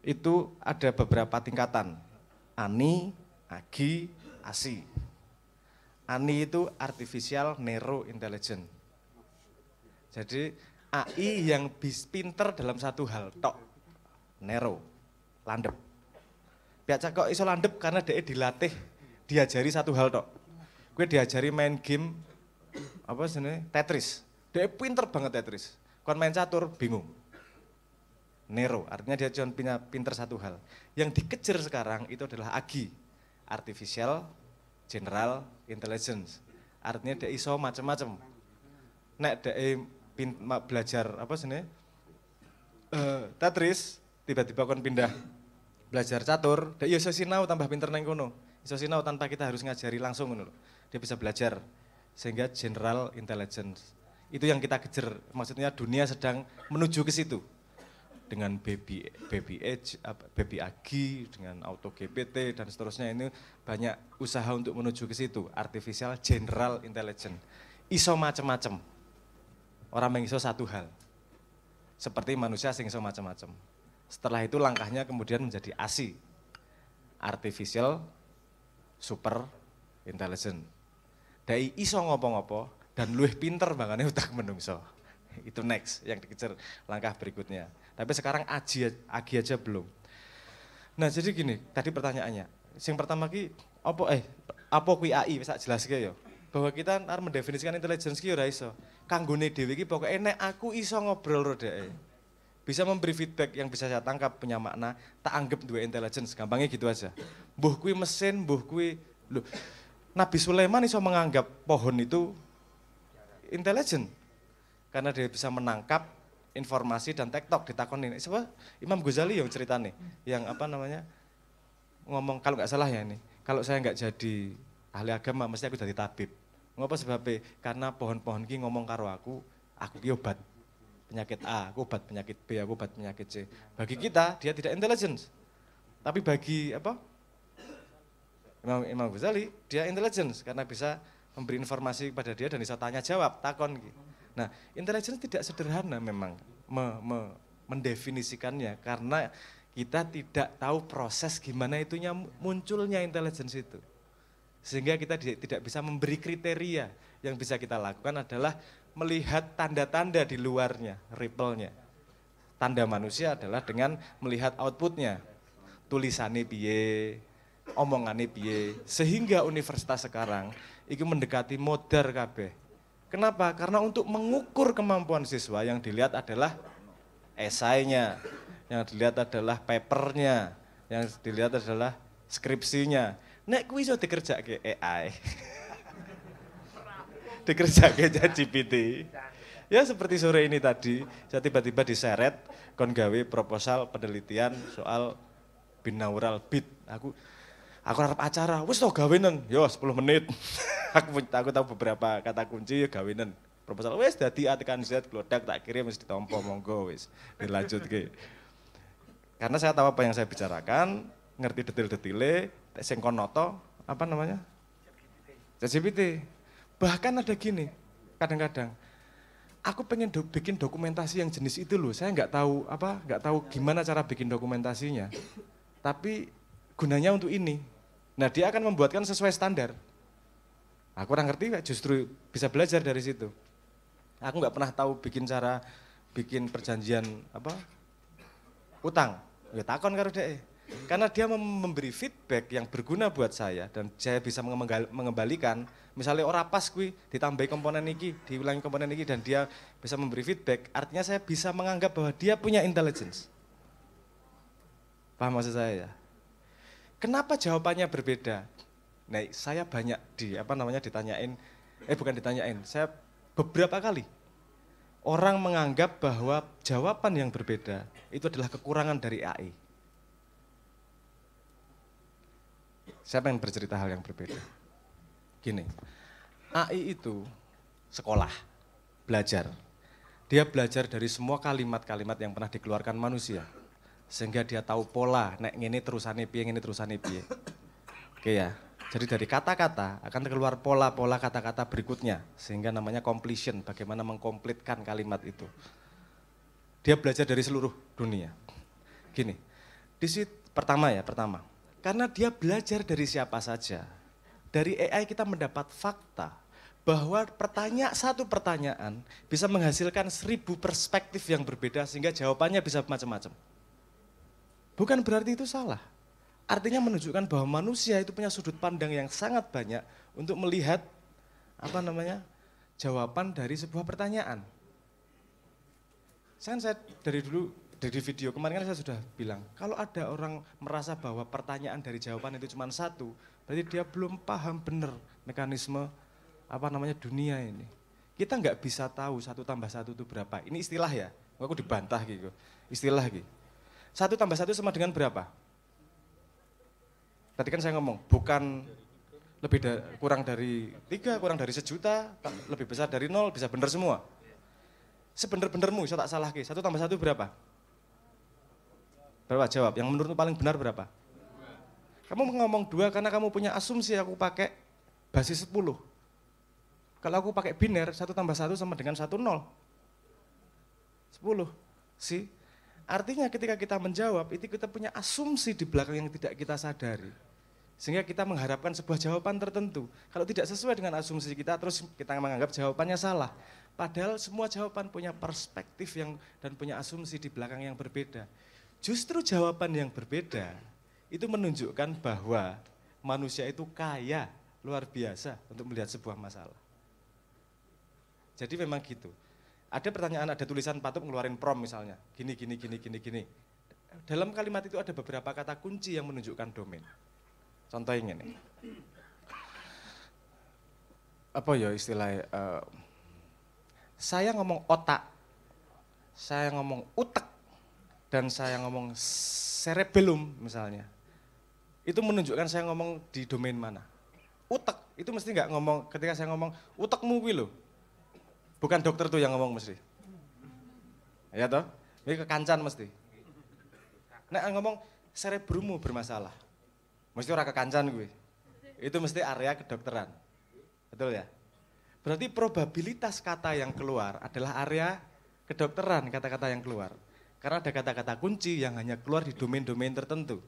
itu ada beberapa tingkatan, ANI, AGI, ASI. ANI itu Artificial Narrow Intelligence. Jadi AI yang pinter dalam satu hal, tok, narrow, landep. Biasa kok iso landep karena dia dilatih, diajari satu hal tok. Gue diajari main game, apa sebenarnya, Tetris. Dia pinter banget Tetris. Kon main catur, bingung. Narrow, artinya dia cuma pinter satu hal. Yang dikejar sekarang itu adalah AGI, Artificial General Intelligence. Artinya dia iso macam-macam. Nek dia belajar apa sini? Tetris, tiba-tiba kon pindah belajar catur, dia iso sinau tambah pinter nang kono. Iso sinau tanpa kita harus ngajari langsung ngono. Dia bisa belajar sehingga General Intelligence. Itu yang kita kejar. Maksudnya dunia sedang menuju ke situ. Dengan baby AGI, dengan auto GPT dan seterusnya, ini banyak usaha untuk menuju ke situ. Artificial General Intelligence. Iso macam-macam. Orang yang iso satu hal. Seperti manusia yang iso macam-macam. Setelah itu langkahnya kemudian menjadi ASI. Artificial Super Intelligence. Dai iso ngopo-ngopo dan luwih pinter bangane utak menungso. Itu next yang dikejar langkah berikutnya. Tapi sekarang AGI aja belum. Nah jadi gini, tadi pertanyaannya. Yang pertama ki apa kui AI bisa jelaske ya. Bahwa kita harus mendefinisikan intelligence ki ora iso. Kanggone dhewe ki pokoke nek aku iso ngobrol ro dhek. Bisa memberi feedback yang bisa saya tangkap punya makna, tak anggap dua intelligence, gampangnya gitu aja. Mbuh kui mesin, mbuh kui Nabi Sulaiman iso menganggap pohon itu intelligent. karena dia bisa menangkap informasi dan tektok ditakonin. Siapa? Imam Ghazali yang cerita nih, yang apa namanya ngomong kalau nggak salah ya ini, kalau saya nggak jadi ahli agama mesti aku jadi tabib. Ngapa sebabnya? Karena pohon-pohon ki ngomong karo aku ki obat penyakit A, aku obat penyakit B, aku obat penyakit C. Bagi kita dia tidak intelligence, tapi bagi apa? Imam Ghazali dia intelligence karena bisa memberi informasi kepada dia dan bisa tanya jawab, takon gitu. Nah, intelligence tidak sederhana memang mendefinisikannya karena kita tidak tahu proses gimana itunya munculnya intelligence itu. Sehingga kita tidak bisa memberi kriteria. Yang bisa kita lakukan adalah melihat tanda-tanda di luarnya, ripple-nya. Tanda manusia adalah dengan melihat outputnya. Tulisannya piye, omongannya piye. Sehingga universitas sekarang itu mendekati modern kabeh. Kenapa? Karena untuk mengukur kemampuan siswa yang dilihat adalah esainya, yang dilihat adalah papernya, yang dilihat adalah skripsinya. Nek kuwi iso dikerjake AI. Dikerjake ChatGPT. Ya seperti sore ini tadi, saya tiba-tiba diseret kon gawe proposal penelitian soal binaural beat. Aku arep acara, wis to gawenan, yo 10 menit. aku tahu beberapa kata kunci ya gawenan. Proposal wis dadi A tekan Z glodak tak kirim wis ditampa monggo wis dilanjutke. Karena saya tahu apa yang saya bicarakan, ngerti detail-detailnya, sing konoto apa namanya? ChatGPT. Bahkan ada gini, kadang-kadang aku pengen bikin dokumentasi yang jenis itu loh. Saya nggak tahu gimana cara bikin dokumentasinya. Tapi gunanya untuk ini. Nah, dia akan membuatkan sesuai standar. Aku kurang ngerti, justru bisa belajar dari situ. Aku nggak pernah tahu bikin perjanjian utang. Ya takon karo dhek. Karena dia memberi feedback yang berguna buat saya dan saya bisa mengembalikan. Misalnya ora pas kuwi ditambahi komponen iki, diulangi komponen iki dan dia bisa memberi feedback, artinya saya bisa menganggap bahwa dia punya intelligence. Paham maksud saya ya? Kenapa jawabannya berbeda? Nah, saya banyak saya beberapa kali orang menganggap bahwa jawaban yang berbeda itu adalah kekurangan dari AI. Saya pengen bercerita hal yang berbeda. Gini, AI itu sekolah, belajar. Dia belajar dari semua kalimat-kalimat yang pernah dikeluarkan manusia. Sehingga dia tahu pola, nek ngene terusane piye. Oke ya, jadi dari kata-kata akan keluar pola-pola kata-kata berikutnya. Sehingga namanya completion, bagaimana mengkomplitkan kalimat itu. Dia belajar dari seluruh dunia. Gini, pertama. Karena dia belajar dari siapa saja. Dari AI kita mendapat fakta bahwa satu pertanyaan bisa menghasilkan 1000 perspektif yang berbeda sehingga jawabannya bisa macam-macam. Bukan berarti itu salah. Artinya menunjukkan bahwa manusia itu punya sudut pandang yang sangat banyak untuk melihat jawaban dari sebuah pertanyaan. Saya dari video kemarin kan saya sudah bilang, kalau ada orang merasa bahwa pertanyaan dari jawaban itu cuma satu, berarti dia belum paham benar mekanisme dunia ini. Kita nggak bisa tahu 1 tambah 1 itu berapa. Ini istilah ya, aku dibantah gitu. Istilah gitu. 1 tambah 1 sama dengan berapa? Tadi kan saya ngomong, bukan kurang dari 3, kurang dari 1 juta, lebih besar dari 0, bisa benar semua. Sebenar-benarmu, saya tak salah, 1 tambah 1 berapa? Berapa? Jawab, yang menurutmu paling benar berapa? Kamu ngomong 2 karena kamu punya asumsi aku pakai basis 10. Kalau aku pakai biner, 1 tambah 1 sama dengan 1, 0. 10. Artinya ketika kita menjawab, itu kita punya asumsi di belakang yang tidak kita sadari. Sehingga kita mengharapkan sebuah jawaban tertentu. Kalau tidak sesuai dengan asumsi kita, terus kita menganggap jawabannya salah. Padahal semua jawaban punya perspektif dan punya asumsi di belakang yang berbeda. Justru jawaban yang berbeda itu menunjukkan bahwa manusia itu kaya, luar biasa untuk melihat sebuah masalah. Jadi memang gitu. Ada pertanyaan, ada tulisan patut ngeluarin prompt misalnya, gini. Dalam kalimat itu ada beberapa kata kunci yang menunjukkan domain. Contohnya ini. Apa ya istilahnya, saya ngomong otak, saya ngomong utek, dan saya ngomong cerebellum misalnya, itu menunjukkan saya ngomong di domain mana. Utek itu mesti nggak ngomong, ketika saya ngomong utekmu kuwi lho, bukan dokter tuh yang ngomong mesti. Ya toh, ini kekancan mesti. Nek ngomong cerebrumu bermasalah, mesti ora kekancan gue. Itu mesti area kedokteran, betul ya? Berarti probabilitas kata yang keluar adalah area kedokteran, kata-kata yang keluar. Karena ada kata-kata kunci yang hanya keluar di domain-domain tertentu.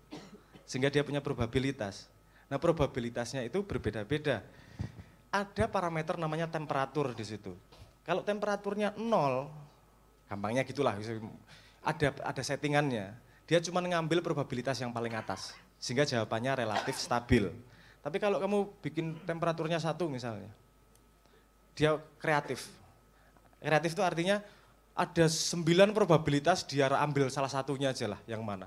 Sehingga dia punya probabilitas. Nah, probabilitasnya itu berbeda-beda. Ada parameter namanya temperatur di situ. Kalau temperaturnya 0, gampangnya gitulah, ada settingannya. Dia cuma ngambil probabilitas yang paling atas. Sehingga jawabannya relatif stabil. Tapi kalau kamu bikin temperaturnya 1 misalnya, dia kreatif. Kreatif itu artinya ada 9 probabilitas dia ambil salah satunya aja lah, yang mana.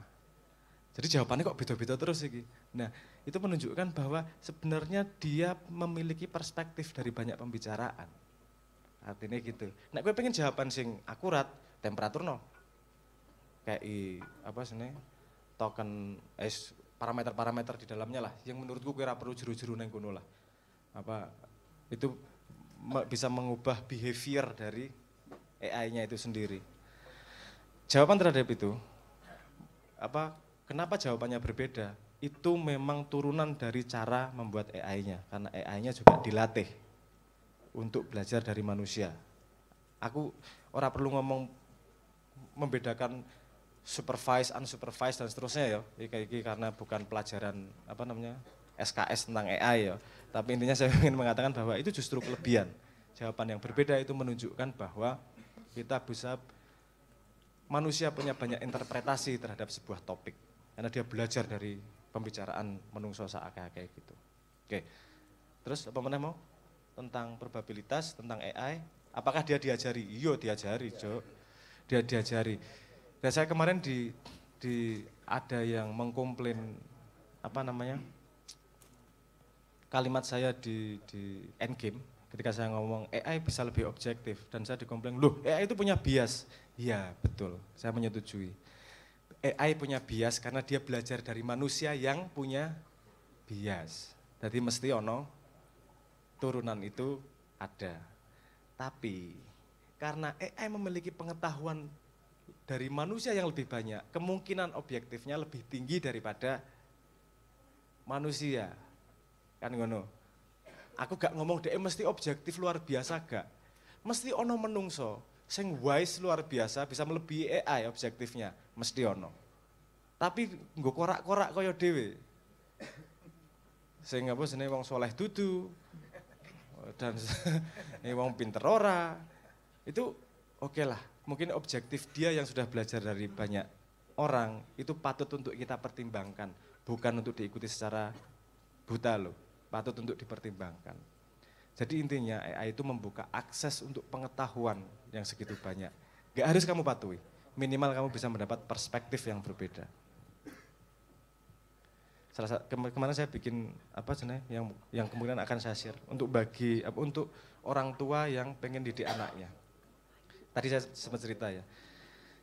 Jadi jawabannya kok beda-beda terus iki. Nah, itu menunjukkan bahwa sebenarnya dia memiliki perspektif dari banyak pembicaraan. Artinya gitu. Nah, gue pengen jawaban sing akurat, temperatur 0. Kayak apa sih token parameter-parameter di dalamnya lah, yang menurutku kira perlu jeru-jeru neng kono lah. Apa itu bisa mengubah behavior dari AI-nya itu sendiri. Jawaban terhadap itu, kenapa jawabannya berbeda? Itu memang turunan dari cara membuat AI-nya, karena AI-nya juga dilatih untuk belajar dari manusia. Aku ora perlu ngomong membedakan supervised, unsupervised dan seterusnya ya. Iki karena bukan pelajaran SKS tentang AI ya. Tapi intinya saya ingin mengatakan bahwa itu justru kelebihan. Jawaban yang berbeda itu menunjukkan bahwa kita bisa, manusia punya banyak interpretasi terhadap sebuah topik. Karena dia belajar dari pembicaraan menungso saakeh gitu. Oke, terus apa mana mau? Tentang probabilitas, tentang AI. Apakah dia diajari? Iya diajari, Jo. Dia diajari. Dan saya kemarin ada yang mengkomplain kalimat saya di Endgame ketika saya ngomong AI bisa lebih objektif, dan saya dikomplain, loh AI itu punya bias. Iya betul, saya menyetujui. AI punya bias karena dia belajar dari manusia yang punya bias. Jadi mesti ono turunan itu ada. Tapi karena AI memiliki pengetahuan dari manusia yang lebih banyak, kemungkinan objektifnya lebih tinggi daripada manusia. Kan ngono. Aku gak ngomong dia mesti objektif luar biasa gak. Mesti ono menungso sing wise luar biasa bisa melebihi AI objektifnya, mesti ono. Tapi nggo korak-korak kaya dhewe. Sing jenenge wong soleh dudu dan wong pinter ora. Itu oke lah. Mungkin objektif dia yang sudah belajar dari banyak orang itu patut untuk kita pertimbangkan, bukan untuk diikuti secara buta loh, patut untuk dipertimbangkan. Jadi intinya AI itu membuka akses untuk pengetahuan yang segitu banyak. Gak harus kamu patuhi, minimal kamu bisa mendapat perspektif yang berbeda. Kemarin saya bikin yang kemudian akan saya share untuk orang tua yang pengen didik anaknya. Tadi saya sempat cerita ya,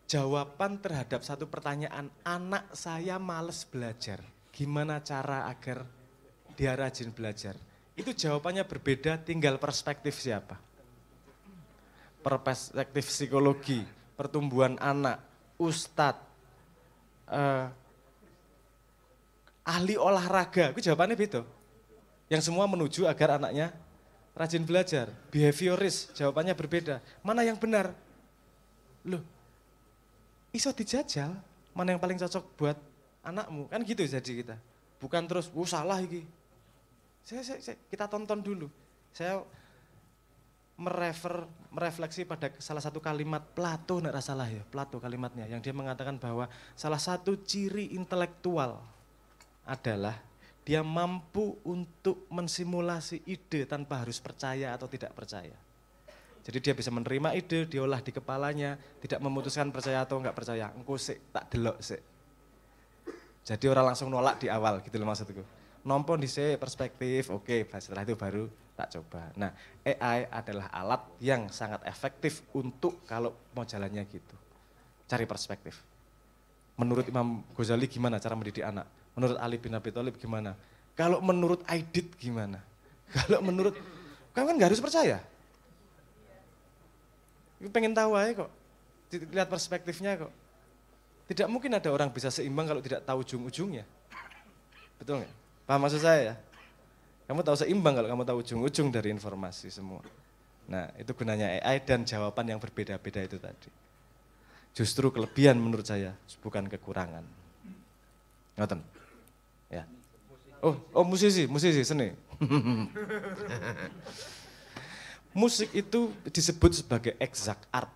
jawaban terhadap satu pertanyaan, anak saya males belajar, gimana cara agar dia rajin belajar? Itu jawabannya berbeda, tinggal perspektif siapa. Perspektif psikologi, pertumbuhan anak, ustadz, ahli olahraga, itu jawabannya beda. Yang semua menuju agar anaknya rajin belajar, behavioris, jawabannya berbeda. Mana yang benar? Loh, iso dijajal, mana yang paling cocok buat anakmu? Kan gitu jadi kita. Bukan terus, salah iki. Kita tonton dulu. Saya merefleksi pada salah satu kalimat Plato, nek salah ya, Plato kalimatnya, yang dia mengatakan bahwa salah satu ciri intelektual adalah dia mampu untuk mensimulasi ide tanpa harus percaya atau tidak percaya. Jadi dia bisa menerima ide, diolah di kepalanya, tidak memutuskan percaya atau enggak percaya. Engko sik tak delok sik. Jadi orang langsung nolak di awal gitu loh maksudku. Nompo dhisik perspektif, oke, setelah itu baru tak coba. Nah, AI adalah alat yang sangat efektif untuk kalau mau jalannya gitu. Cari perspektif. Menurut Imam Ghazali gimana cara mendidik anak? Menurut Ali bin Abi Thalib gimana? Kalau menurut Aidit gimana? Kalau menurut, kamu kan nggak harus percaya. Pengen tahu aja kok, lihat perspektifnya kok. Tidak mungkin ada orang bisa seimbang kalau tidak tahu ujung-ujungnya. Betul nggak? Paham maksud saya ya? Kamu tahu seimbang kalau kamu tahu ujung-ujung dari informasi semua. Nah, itu gunanya AI dan jawaban yang berbeda-beda itu tadi. Justru kelebihan menurut saya, bukan kekurangan. Ngoten? Ya. Oh musisi, seni. Musik itu disebut sebagai exact art.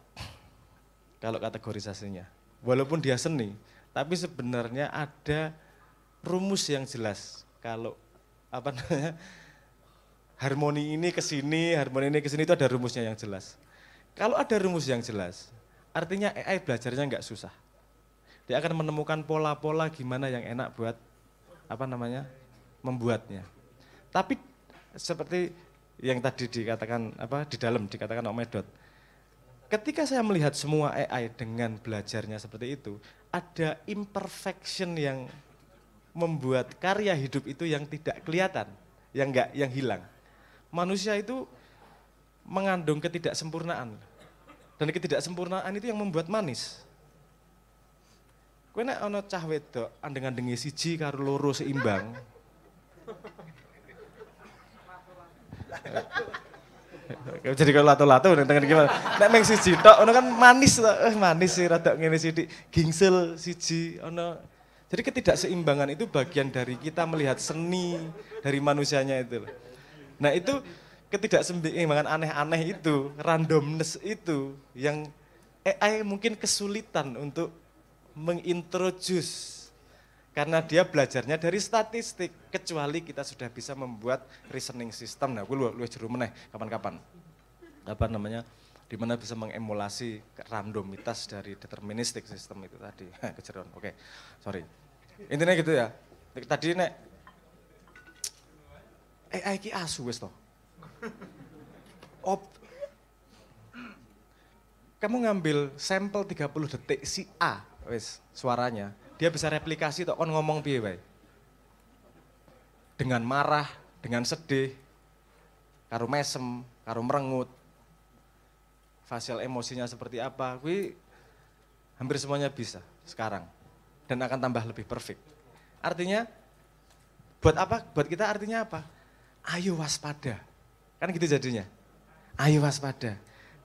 Kalau kategorisasinya. Walaupun dia seni, tapi sebenarnya ada rumus yang jelas. Kalau harmoni ini ke sini itu ada rumusnya yang jelas. Kalau ada rumus yang jelas, artinya AI belajarnya nggak susah. Dia akan menemukan pola-pola gimana yang enak buat membuatnya. Tapi seperti yang tadi dikatakan dikatakan Om Medot. Ketika saya melihat semua AI dengan belajarnya seperti itu, ada imperfection yang membuat karya hidup itu yang tidak kelihatan, yang hilang. Manusia itu mengandung ketidaksempurnaan. Dan ketidaksempurnaan itu yang membuat manis. Kowe nek ana cah wedok andeng-andengi siji karo loro seimbang. Jadi kalau lato-lato dengan gimana? Nek meng siji tok ono kan manis to. Manis sih rada ngene sithik, gingsel siji ono. Jadi ketidakseimbangan itu bagian dari kita melihat seni dari manusianya itu. Nah itu ketidakseimbangan aneh-aneh itu, randomness itu yang AI mungkin kesulitan untuk mengintroduce. Karena dia belajarnya dari statistik, kecuali kita sudah bisa membuat reasoning system. Nah, gue lu jero meneh kapan-kapan. Di mana bisa mengemulasi randomitas dari deterministic system itu tadi. Kejeron. Oke. Sorry. Intinya gitu ya. Tadi nek AI ki asu wis to. Kamu ngambil sampel 30 detik si A wis suaranya. Dia bisa replikasi tok kon ngomong piye wae. Dengan marah, dengan sedih, karo mesem, karo merengut. Facial emosinya seperti apa, kuwi hampir semuanya bisa sekarang. Dan akan tambah lebih perfect. Artinya buat apa? Buat kita artinya apa? Ayo waspada. Kan gitu jadinya. Ayo waspada.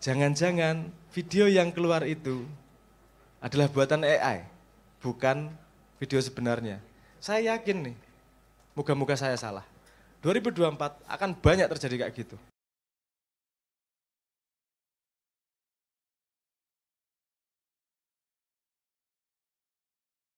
Jangan-jangan video yang keluar itu adalah buatan AI. Bukan video sebenarnya. Saya yakin nih, moga-moga saya salah. 2024 akan banyak terjadi kayak gitu.